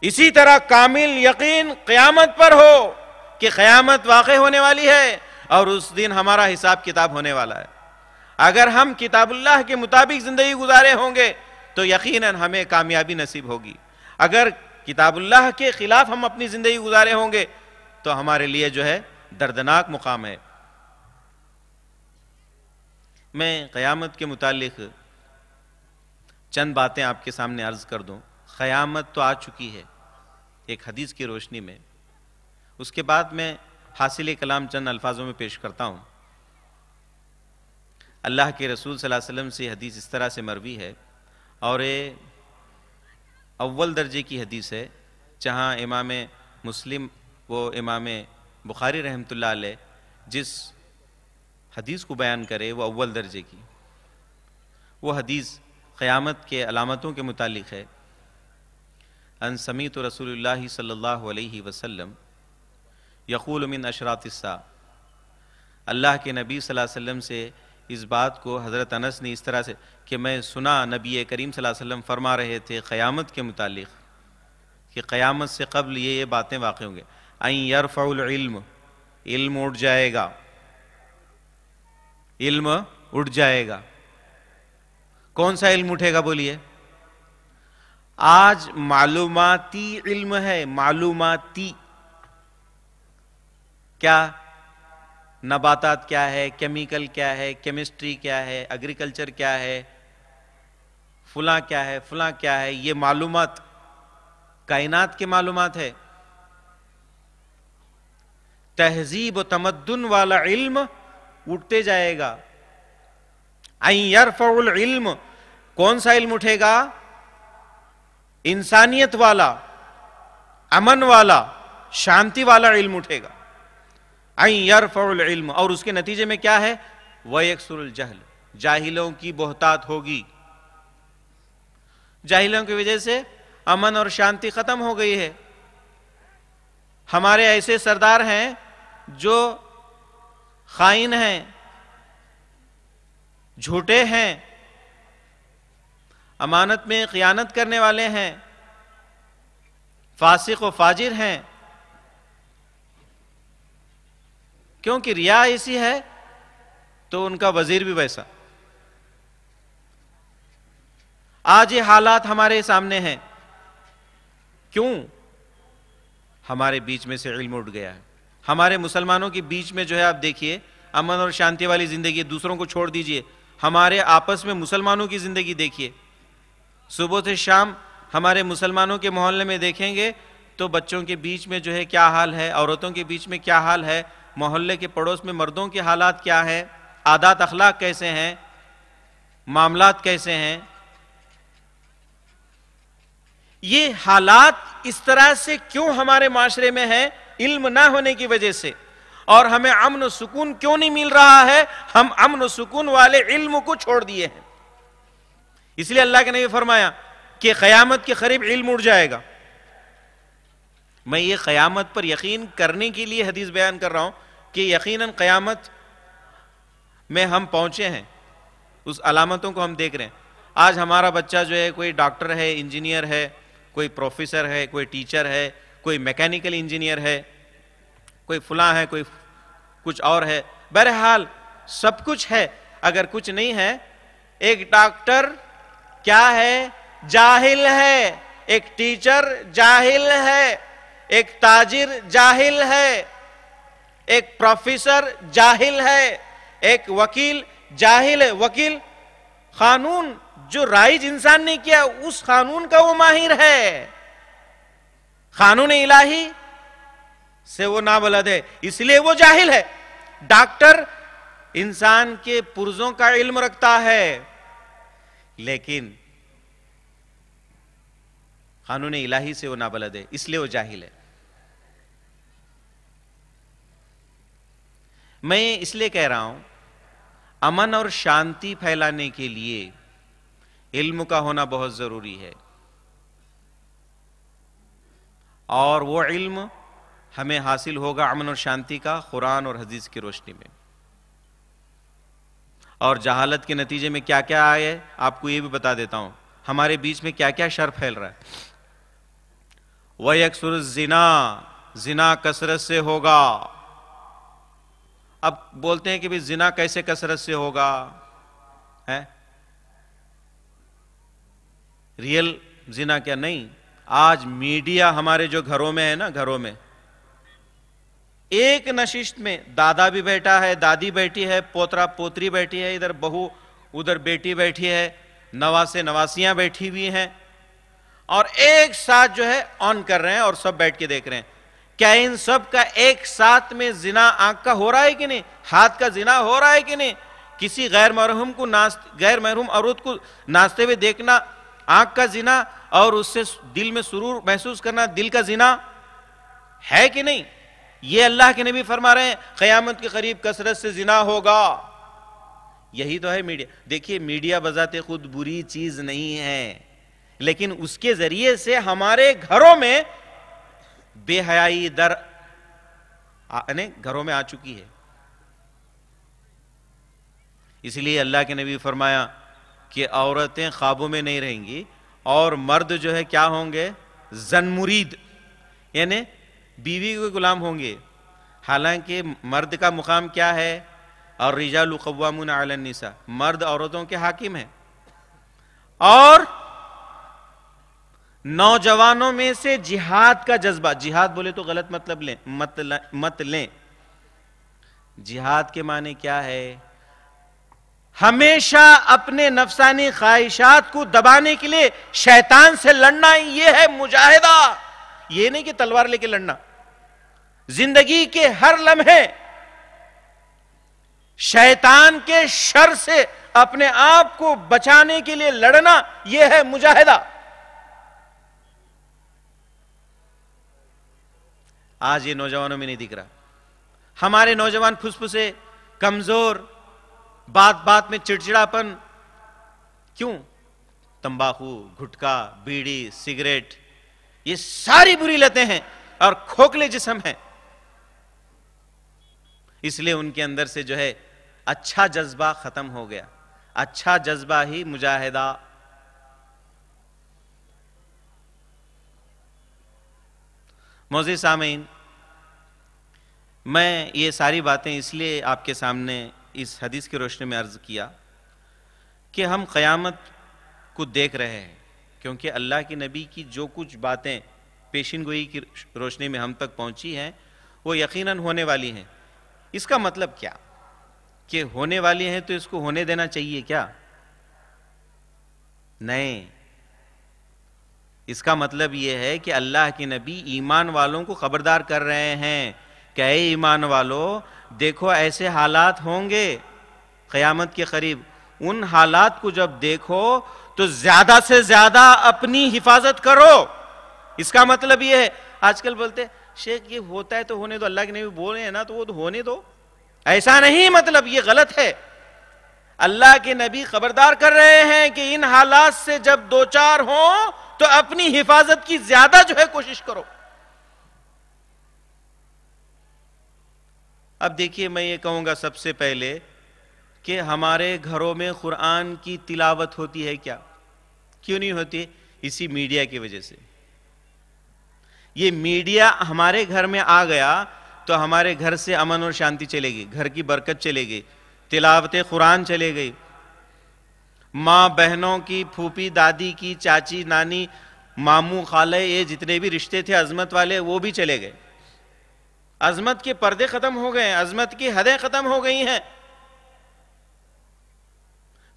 اسی طرح کامل یقین قیامت پر ہو کہ قیامت واقع ہونے والی ہے اور اس دن ہمارا حساب کتاب ہونے والا ہے۔ اگر ہم کتاب اللہ کے مطابق زندگی گزارے ہوں گے تو یقیناً ہمیں کامیابی نصیب ہوگی، اگر کتاب اللہ کے خلاف ہم اپنی زندگی گزارے ہوں گے تو ہمارے لیے جو ہے دردناک مقام ہے۔ میں قیامت کے متعلق چند باتیں آپ کے سامنے عرض کر دوں۔ قیامت تو آ چکی ہے ایک حدیث کی روشنی میں، اس کے بعد میں حاصل کلام چند الفاظوں میں پیش کرتا ہوں۔ اللہ کے رسول صلی اللہ علیہ وسلم سے حدیث اس طرح سے مروی ہے، اور یہ اول درجے کی حدیث ہے، جہاں امام مسلم وہ امام بخاری رحمۃ اللہ علیہ جس حدیث کو بیان کرے وہ اول درجے کی، وہ حدیث قیامت کے علامتوں کے متعلق ہے۔ ان سمیت رسول اللہ صلی اللہ علیہ وسلم یقول من اشراط الساعہ، اللہ کے نبی صلی اللہ علیہ وسلم سے اس بات کو حضرت انس نے اس طرح سے کہ میں سنا نبی کریم صلی اللہ علیہ وسلم فرما رہے تھے قیامت کے متعلق کہ قیامت سے قبل یہ باتیں واقع ہوں گے۔ ان یرفع العلم، علم اٹھ جائے گا، علم اٹھ جائے گا۔ کون سا علم اٹھے گا بولیے؟ آج معلوماتی علم ہے، معلوماتی، کیا نباتات کیا ہے، کیمیکل کیا ہے، کیمسٹری کیا ہے، ایگریکلچر کیا ہے، فلاں کیا ہے، فلاں کیا ہے، یہ معلومات کائنات کی معلومات ہے. تہذیب و تمدن والا علم اٹھتے جائے گا. این یرفع العلم، کون سا علم اٹھے گا؟ انسانیت والا، امن والا، شانتی والا علم اٹھے گا. این یرفع العلم، اور اس کے نتیجے میں کیا ہے؟ وَيَكْسُرُ الْجَهْلِ، جاہلوں کی بہتات ہوگی. جاہلوں کی وجہ سے امن اور شانتی ختم ہو گئی ہے. ہمارے ایسے سردار ہیں جو خائن ہیں، جھوٹے ہیں، امانت میں خیانت کرنے والے ہیں، فاسق و فاجر ہیں. کیونکہ ریا ایسی ہے تو ان کا وزیر بھی ویسا. آج یہ حالات ہمارے سامنے ہیں. کیوں؟ ہمارے بیچ میں سے علم اٹھ گیا ہے. ہمارے مسلمانوں کے بیچ میں جو ہے آپ دیکھیے امن اور شانتی والی زندگی، دوسروں کو چھوڑ دیجئے، ہمارے آپس میں مسلمانوں کی زندگی دیکھیے. صبح سے شام ہمارے مسلمانوں کے محلے میں دیکھیں گے تو بچوں کے بیچ میں جو ہے کیا حال ہے، عورتوں کے بیچ میں کیا حال ہے، محلے کے پڑوس میں مردوں کے حالات کیا ہے، عادات اخلاق کیسے ہیں، معاملات کیسے ہیں. یہ حالات اس طرح سے کیوں ہمارے معاشرے میں ہیں؟ علم نہ ہونے کی وجہ سے. اور ہمیں امن و سکون کیوں نہیں مل رہا ہے؟ ہم امن و سکون والے علم کو چھوڑ دیے ہیں. اس لیے اللہ کے نبی فرمایا کہ قیامت کے قریب علم اٹھ جائے گا. میں یہ قیامت پر یقین کرنے کے لیے حدیث بیان کر رہا ہوں کہ یقیناً قیامت میں ہم پہنچے ہیں، اس علامتوں کو ہم دیکھ رہے ہیں. آج ہمارا بچہ جو ہے کوئی ڈاکٹر ہے، انجینئر ہے، کوئی پروفیسر ہے، کوئی ٹیچر ہے، کوئی میکینیکل انجینئر ہے، کوئی فلاں ہے، کوئی کچھ اور ہے. بہرحال سب کچھ ہے. اگر کچھ نہیں ہے، ایک ڈاکٹر کیا ہے؟ جاہل ہے. ایک ٹیچر جاہل ہے. ایک تاجر جاہل ہے. ایک پروفیسر جاہل ہے. ایک وکیل جاہل ہے. وکیل قانون جو رائج انسان نے کیا اس قانون کا وہ ماہر ہے، قانون الہی سے وہ نابلد ہے، اس لیے وہ جاہل ہے. ڈاکٹر انسان کے پرزوں کا علم رکھتا ہے لیکن قانون الہی سے وہ نابلد ہے، اس لیے وہ جاہل ہے. میں اس لیے کہہ رہا ہوں امن اور شانتی پھیلانے کے لیے علم کا ہونا بہت ضروری ہے. اور وہ علم ہمیں حاصل ہوگا امن اور شانتی کا قرآن اور حدیث کی روشنی میں. اور جہالت کے نتیجے میں کیا کیا آئے آپ کو یہ بھی بتا دیتا ہوں. ہمارے بیچ میں کیا کیا شر پھیل رہا ہے. وَيَكْسُرُ الزِّنَا، زنا کثرت سے ہوگا. اب بولتے ہیں کہ بھی زنا کیسے کثرت سے ہوگا؟ ہے ریئل زنا کیا؟ نہیں. آج میڈیا ہمارے جو گھروں میں ہے نا، گھروں میں ایک نشست میں دادا بھی بیٹھا ہے، دادی بیٹھی ہے، پوترا پوتری بیٹھی ہے، ادھر بہو ادھر بیٹی بیٹھی ہے، نواسے نواسیاں بیٹھی ہوئی ہیں، اور ایک ساتھ جو ہے آن کر رہے ہیں اور سب بیٹھ کے دیکھ رہے ہیں. کیا ان سب کا ایک ساتھ میں زنا آنکھ کا ہو رہا ہے کہ نہیں؟ ہاتھ کا زنا ہو رہا ہے کہ نہیں؟ کسی غیر محرم کو غیر محرم عورت کو ناچتے ہوئے دیکھنا آنکھ کا زنا، اور اس سے دل میں سرور محسوس کرنا دل کا زنا ہے کہ نہیں؟ یہ اللہ کے نبی فرما رہے ہیں قیامت کے قریب کثرت سے زنا ہوگا. یہی تو ہے میڈیا. دیکھیے میڈیا بذات خود بری چیز نہیں ہے، لیکن اس کے ذریعے سے ہمارے گھروں میں بے حیائی گھروں میں آ چکی ہے. اس لیے اللہ کے نبی فرمایا کہ عورتیں خوابوں میں نہیں رہیں گی اور مرد جو ہے کیا ہوں گے؟ زن مرید، یعنی بیوی کے غلام ہوں گے. حالانکہ مرد کا مقام کیا ہے؟ اور رجال قوامون علی النساء، مرد عورتوں کے حاکم ہیں. اور نوجوانوں میں سے جہاد کا جذبہ، جہاد بولے تو غلط مطلب مت لیں، جہاد کے معنی کیا ہے؟ ہمیشہ اپنے نفسانی خواہشات کو دبانے کے لیے شیطان سے لڑنا، یہ ہے مجاہدہ. یہ نہیں کہ تلوار لے کے لڑنا. زندگی کے ہر لمحے شیطان کے شر سے اپنے آپ کو بچانے کے لیے لڑنا، یہ ہے مجاہدہ. آج یہ نوجوانوں میں نہیں دکھ رہا. ہمارے نوجوان پھسپھسے، کمزور، بات بات میں چڑچڑاپن. کیوں؟ تمباکو، گھٹکا، بیڑی، سگریٹ، یہ ساری بری لتیں ہیں اور کھوکھلے جسم ہیں. اس لیے ان کے اندر سے جو ہے اچھا جذبہ ختم ہو گیا. اچھا جذبہ ہی مجاہدہ. معزز سامعین، میں یہ ساری باتیں اس لیے آپ کے سامنے اس حدیث کی روشنی میں عرض کیا کہ ہم قیامت کو دیکھ رہے ہیں، کیونکہ اللہ کے نبی کی جو کچھ باتیں پیشین گوئی کی روشنی میں ہم تک پہنچی ہیں وہ یقیناً ہونے والی ہیں. اس کا مطلب کیا کہ ہونے والی ہیں تو اس کو ہونے دینا چاہیے کیا؟ نہیں. اس کا مطلب یہ ہے کہ اللہ کے نبی ایمان والوں کو خبردار کر رہے ہیں کہ اے ایمان والو، دیکھو ایسے حالات ہوں گے قیامت کے قریب. ان حالات کو جب دیکھو تو زیادہ سے زیادہ اپنی حفاظت کرو. اس کا مطلب یہ ہے، آج کل بولتے شیخ یہ ہوتا ہے تو ہونے دو، اللہ کے نبی بول رہے ہیں نا تو وہ تو ہونے دو. ایسا نہیں، مطلب یہ غلط ہے. اللہ کے نبی خبردار کر رہے ہیں کہ ان حالات سے جب دو چار ہوں تو اپنی حفاظت کی زیادہ جو ہے کوشش کرو. اب دیکھیے، میں یہ کہوں گا سب سے پہلے کہ ہمارے گھروں میں قرآن کی تلاوت ہوتی ہے کیا؟ کیوں نہیں ہوتی؟ اسی میڈیا کی وجہ سے. یہ میڈیا ہمارے گھر میں آ گیا تو ہمارے گھر سے امن اور شانتی چلے گی، گھر کی برکت چلے گی، تلاوت قرآن چلے گئی، ماں بہنوں کی، پھوپھی دادی کی، چاچی نانی، ماموں خالے، یہ جتنے بھی رشتے تھے عظمت والے وہ بھی چلے گئے. عظمت کے پردے ختم ہو گئے ہیں، عظمت کی حدیں ختم ہو گئی ہیں.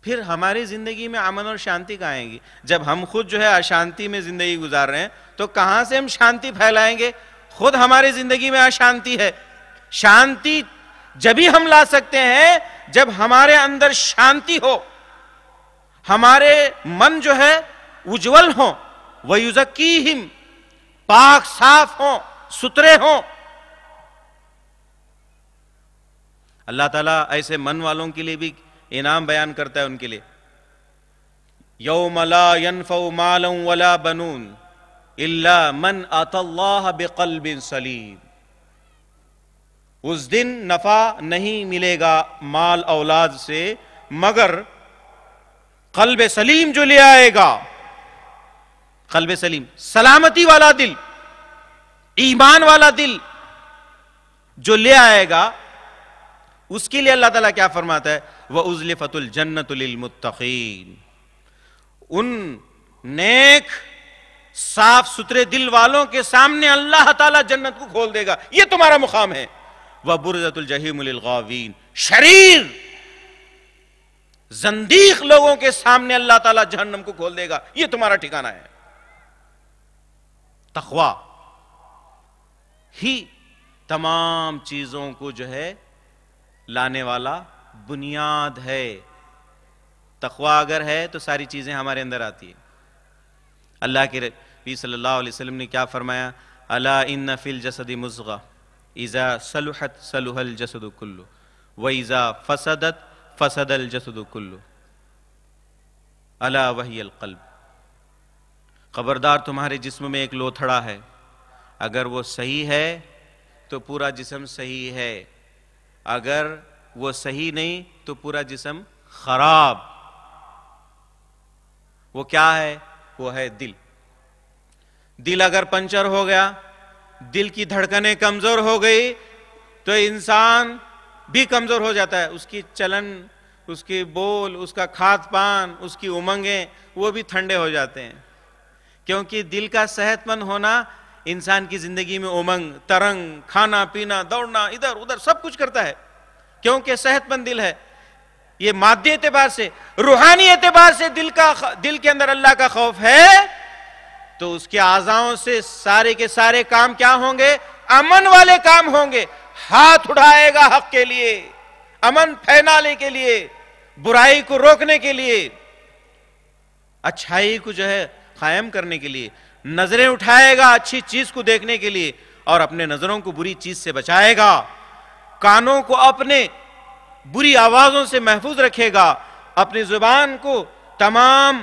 پھر ہماری زندگی میں امن اور شانتی کہاں آئے گی؟ جب ہم خود جو ہے اشانتی میں زندگی گزار رہے ہیں تو کہاں سے ہم شانتی پھیلائیں گے؟ خود ہماری زندگی میں اشانتی ہے. شانتی جبھی ہم لا سکتے ہیں جب ہمارے اندر شانتی ہو، ہمارے من جو ہے اجول ہوں، وَيُزَكِّيهِمْ، پاک صاف ہوں، ستھرے ہوں. اللہ تعالیٰ ایسے من والوں کے لیے بھی انعام بیان کرتا ہے ان کے لیے. یوم لا ينفع مال ولا بنون الا من اتى اللہ بقلب سلیم. اس دن نفع نہیں ملے گا مال اولاد سے مگر قلب سلیم جو لے آئے گا. قلب سلیم، سلامتی والا دل، ایمان والا دل جو لے آئے گا، اس کے لیے اللہ تعالیٰ کیا فرماتا ہے؟ وَأُزْلِفَتُ الْجَنَّةُ لِلْمُتَّقِينَ. ان نیک صاف ستھرے دل والوں کے سامنے اللہ تعالیٰ جنت کو کھول دے گا، یہ تمہارا مقام ہے. وَبُرِّزَتُ الْجَحِيمُ لِلْغَاوِينَ. شریر زندیق لوگوں کے سامنے اللہ تعالیٰ جہنم کو کھول دے گا، یہ تمہارا ٹھکانہ ہے. تقوی ہی تمام چیزوں کو جو ہے لانے والا بنیاد ہے. تقوی اگر ہے تو ساری چیزیں ہمارے اندر آتی ہیں. اللہ کے نبی صلی اللہ علیہ وسلم نے کیا فرمایا؟ الا ان فی الجسد مضغہ اذا صلحت صلح الجسد کلہ واذا فسدت فسد الجسد کلہ الا وہی القلب. خبردار، تمہارے جسم میں ایک لوتھڑا ہے، اگر وہ صحیح ہے تو پورا جسم صحیح ہے، اگر وہ صحیح نہیں تو پورا جسم خراب. وہ کیا ہے؟ وہ ہے دل. دل اگر پنچر ہو گیا، دل کی دھڑکنیں کمزور ہو گئی تو انسان بھی کمزور ہو جاتا ہے. اس کی چلن، اس کی بول، اس کا کھاد پان، اس کی امنگیں وہ بھی ٹھنڈے ہو جاتے ہیں. کیونکہ دل کا صحت مند ہونا انسان کی زندگی میں امنگ، ترنگ، کھانا پینا، دوڑنا، ادھر ادھر سب کچھ کرتا ہے. کیونکہ صحت مند دل ہے. یہ مادی اعتبار سے. روحانی اعتبار سے دل کے اندر اللہ کا خوف ہے تو اس کے اعضاؤں سے سارے کے سارے کام کیا ہوں گے؟ امن والے کام ہوں گے. ہاتھ اٹھائے گا حق کے لیے، امن پھیلانے کے لیے، برائی کو روکنے کے لیے، اچھائی کو جو ہے قائم کرنے کے لیے. نظریں اٹھائے گا اچھی چیز کو دیکھنے کے لیے اور اپنے نظروں کو بری چیز سے بچائے گا. کانوں کو اپنے بری آوازوں سے محفوظ رکھے گا. اپنی زبان کو تمام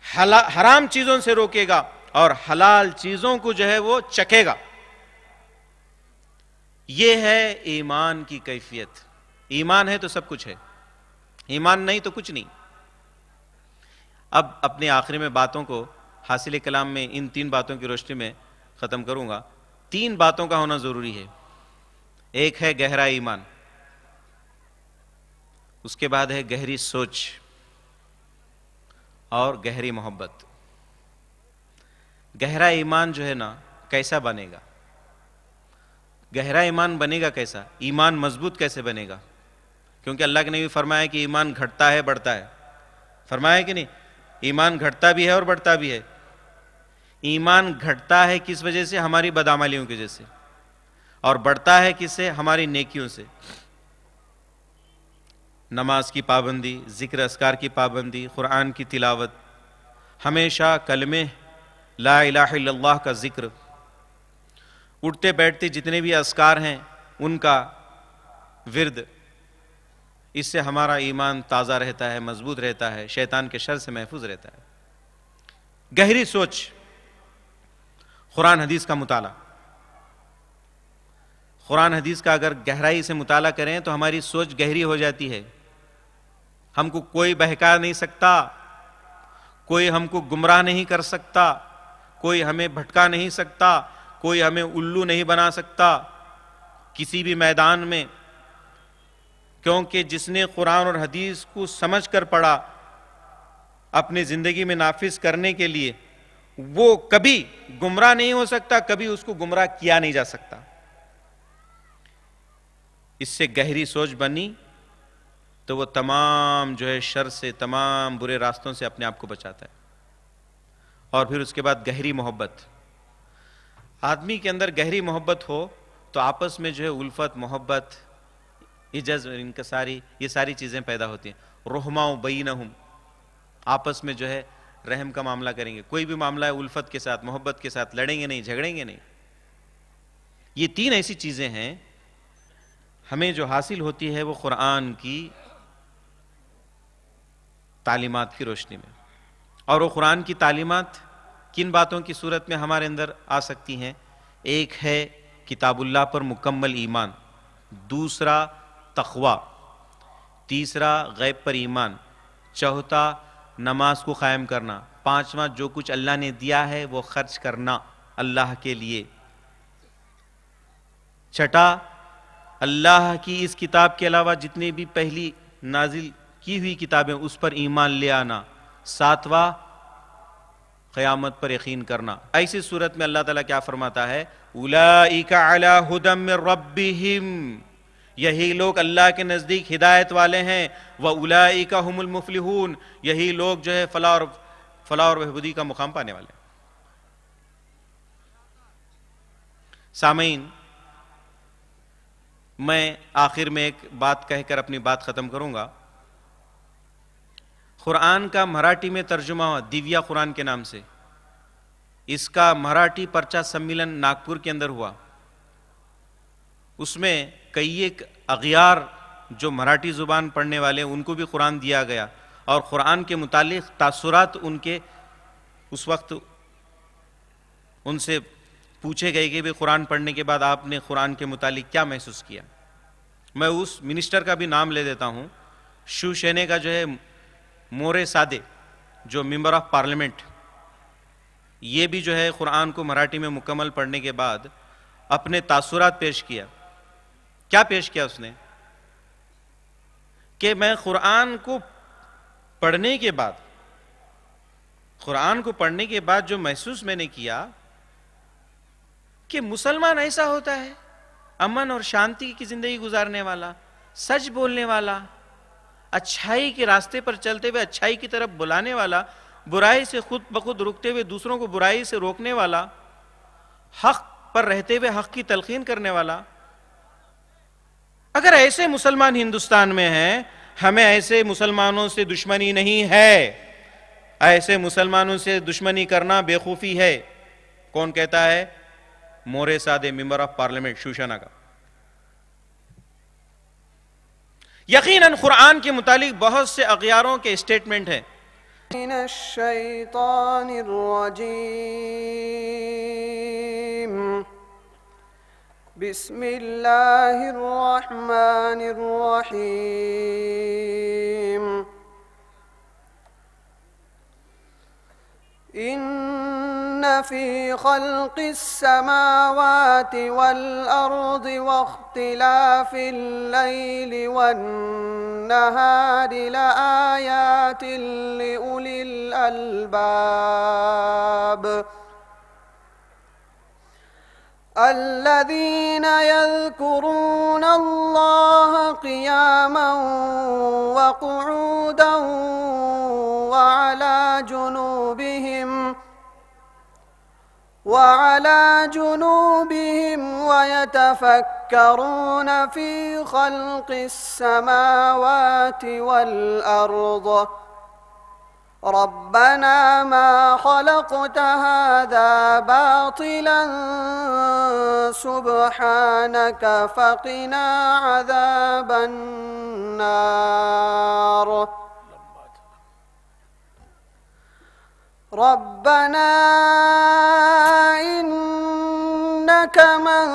حرام چیزوں سے روکے گا اور حلال چیزوں کو جو ہے وہ چکھے گا. یہ ہے ایمان کی کیفیت. ایمان ہے تو سب کچھ ہے، ایمان نہیں تو کچھ نہیں. اب اپنے آخری میں باتوں کو حاصل کلام میں ان 3 باتوں کی روشنی میں ختم کروں گا. 3 باتوں کا ہونا ضروری ہے. ایک ہے گہرا ایمان، اس کے بعد ہے گہری سوچ اور گہری محبت. گہرا ایمان جو ہے نا کیسا بنے گا؟ گہرا ایمان بنے گا کیسا؟ ایمان مضبوط کیسے بنے گا؟ کیونکہ اللہ کے نبی فرمایا کہ ایمان گھٹتا ہے بڑھتا ہے. فرمایا کہ نہیں؟ ایمان گھٹتا بھی ہے اور بڑھتا بھی ہے. ایمان گھٹتا ہے کس وجہ سے؟ ہماری بدعمالیوں کی وجہ سے. اور بڑھتا ہے کس سے؟ ہماری نیکیوں سے. نماز کی پابندی، ذکر اذکار کی پابندی، قرآن کی تلاوت، ہمیشہ کلمے لا الہ الا اللہ کا ذکر، اٹھتے بیٹھتے جتنے بھی اذکار ہیں ان کا ورد. اس سے ہمارا ایمان تازہ رہتا ہے، مضبوط رہتا ہے، شیطان کے شر سے محفوظ رہتا ہے. گہری سوچ، قرآن حدیث کا مطالعہ. قرآن حدیث کا اگر گہرائی سے مطالعہ کریں تو ہماری سوچ گہری ہو جاتی ہے. ہم کو کوئی بہکا نہیں سکتا، کوئی ہم کو گمراہ نہیں کر سکتا، کوئی ہمیں بھٹکا نہیں سکتا، کوئی ہمیں الو نہیں بنا سکتا کسی بھی میدان میں. کیونکہ جس نے قرآن اور حدیث کو سمجھ کر پڑھا اپنی زندگی میں نافذ کرنے کے لیے، وہ کبھی گمراہ نہیں ہو سکتا، کبھی اس کو گمراہ کیا نہیں جا سکتا. اس سے گہری سوچ بنی تو وہ تمام جو ہے شر سے، تمام برے راستوں سے اپنے آپ کو بچاتا ہے. اور پھر اس کے بعد گہری محبت. آدمی کے اندر گہری محبت ہو تو آپس میں جو ہے الفت، محبت، عجز، انکساری، یہ ساری چیزیں پیدا ہوتی ہیں. رحماء بینہم، آپس میں جو ہے رحم کا معاملہ کریں گے. کوئی بھی معاملہ ہے الفت کے ساتھ، محبت کے ساتھ، لڑیں گے نہیں، جھگڑیں گے نہیں. یہ 3 ایسی چیزیں ہیں ہمیں جو حاصل ہوتی ہے وہ قرآن کی تعلیمات کی روشنی میں. اور وہ قرآن کی تعلیمات کن باتوں کی صورت میں ہمارے اندر آ سکتی ہیں؟ ایک ہے کتاب اللہ پر مکمل ایمان، دوسرا تقوی، تیسرا غیب پر ایمان، چوتھا نماز کو قائم کرنا، پانچواں جو کچھ اللہ نے دیا ہے وہ خرچ کرنا اللہ کے لیے، چھٹا اللہ کی اس کتاب کے علاوہ جتنی بھی پہلی نازل کی ہوئی کتابیں اس پر ایمان لے آنا، ساتواں قیامت پر یقین کرنا. ایسی صورت میں اللہ تعالیٰ کیا فرماتا ہے؟ اولئک علی ھدی من ربہم، یہی لوگ اللہ کے نزدیک ہدایت والے ہیں. واولئک ھم المفلحون، یہی لوگ جو ہے فلاح اور بہبودی کا مقام پانے والے ہیں. سامعین، میں آخر میں ایک بات کہہ کر اپنی بات ختم کروں گا. قرآن کا مراٹھی میں ترجمہ ہوا دیویا قرآن کے نام سے. اس کا مراٹھی پرچہ سمیلن ناگپور کے اندر ہوا. اس میں کئی ایک اغیار جو مراٹھی زبان پڑھنے والے ان کو بھی قرآن دیا گیا اور قرآن کے متعلق تاثرات ان کے اس وقت ان سے پوچھے گئے کہ قرآن پڑھنے کے بعد آپ نے قرآن کے متعلق کیا محسوس کیا. میں اس منسٹر کا بھی نام لے دیتا ہوں، شیو سینے کا جو ہے مورے سادے، جو ممبر آف پارلیمنٹ، یہ بھی جو ہے قرآن کو مراٹھی میں مکمل پڑھنے کے بعد اپنے تاثرات پیش کیا. کیا پیش کیا اس نے؟ کہ میں قرآن کو پڑھنے کے بعد جو محسوس میں نے کیا کہ مسلمان ایسا ہوتا ہے امن اور شانتی کی زندگی گزارنے والا، سچ بولنے والا، اچھائی کے راستے پر چلتے ہوئے اچھائی کی طرف بلانے والا، برائی سے خود بخود رکتے ہوئے دوسروں کو برائی سے روکنے والا، حق پر رہتے ہوئے حق کی تلقین کرنے والا. اگر ایسے مسلمان ہندوستان میں ہیں، ہمیں ایسے مسلمانوں سے دشمنی نہیں ہے. ایسے مسلمانوں سے دشمنی کرنا بیوقوفی ہے. کون کہتا ہے؟ مورے سادے ممبر آف پارلیمنٹ شیوسینا کا. یقیناً قرآن کے متعلق بہت سے اغیاروں کے اسٹیٹمنٹ ہیں. من الشیطان الرجیم بسم اللہ الرحمن الرحیم ان فی خلق السماوات والارض واختلاف اللیل والنہار لآیات لأولی الالباب الذين يذكرون الله قياما وقعودا وعلى جنوبهم ويتفكرون في خلق السماوات والأرض ربنا ما خلقت هذا باطلا سبحانك فقنا عذاب النار ربنا إنك من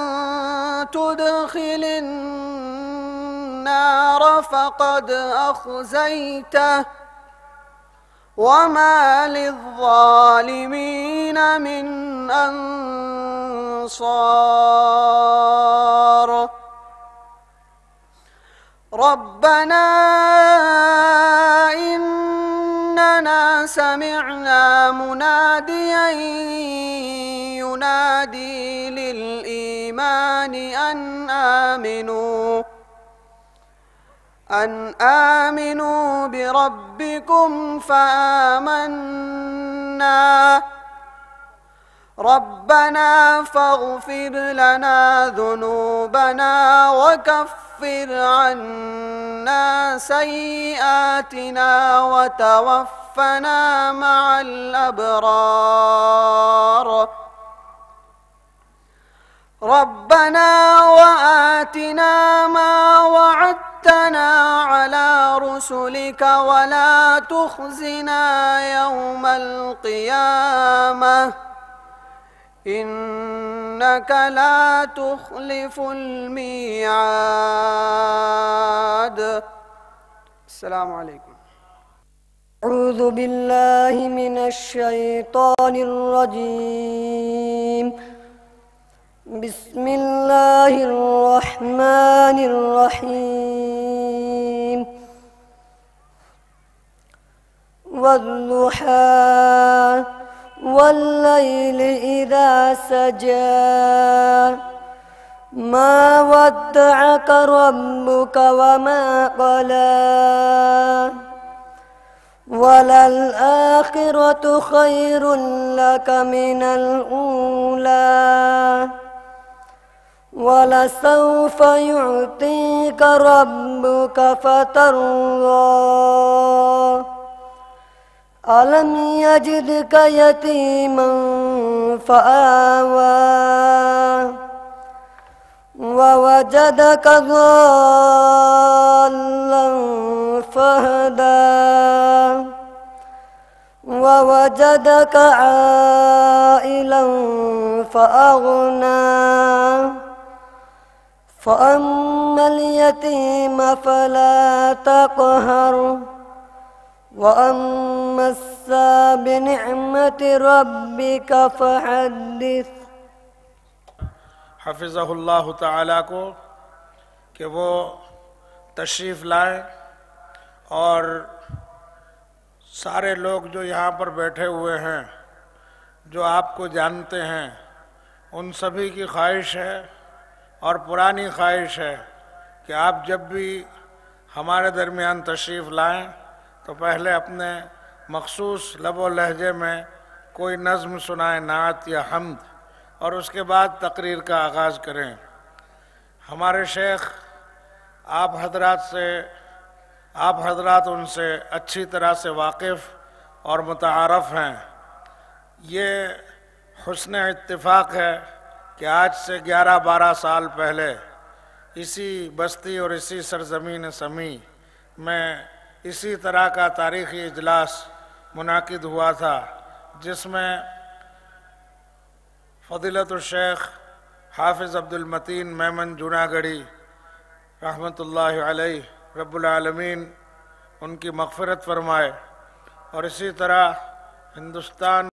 تدخل النار فقد أخزيته وما للظالمين من أنصار ربنا إننا سمعنا مناديا ينادي للإيمان أن آمنوا بربكم فآمنا ربنا فاغفر لنا ذنوبنا وكفر عنا سيئاتنا وتوفنا مع الأبرار ربنا وآتنا ما وعدتنا على رسلك ولا تخزنا يوم القيامة إنك لا تخلف الميعاد السلام عليكم أعوذ بالله من الشيطان الرجيم بسم الله الرحمن الرحيم والضحى والليل إذا سجى ما ودعك ربك وما قلى وللآخرة خير لك من الأولى ولسوف يعطيك ربك فترضى ألم يجدك يتيما فآوى ووجدك ضالا فهدى ووجدك عائلا فأغنى فأما اليتيم فلا تقهر وأما بنعمة ربك فحدث. حفظہ اللہ تعالیٰ کو کہ وہ تشریف لائیں اور سارے لوگ جو یہاں پر بیٹھے ہوئے ہیں جو آپ کو جانتے ہیں ان سبھی کی خواہش ہے اور پرانی خواہش ہے کہ آپ جب بھی ہمارے درمیان تشریف لائیں تو پہلے اپنے مخصوص لب و لہجے میں کوئی نظم سنائیں، نعت یا حمد، اور اس کے بعد تقریر کا آغاز کریں۔ ہمارے شیخ آپ حضرات ان سے اچھی طرح سے واقف اور متعارف ہیں۔ یہ حسن اتفاق ہے کہ آج سے 11-12 سال پہلے اسی بستی اور اسی سرزمین سمیع میں اسی طرح کا تاریخی اجلاس منعقد ہوا تھا، جس میں فضیلت الشیخ حافظ عبد المتین میمن جوناگڑھی رحمۃ اللہ علیہ، رب العالمین ان کی مغفرت فرمائے، اور اسی طرح ہندوستان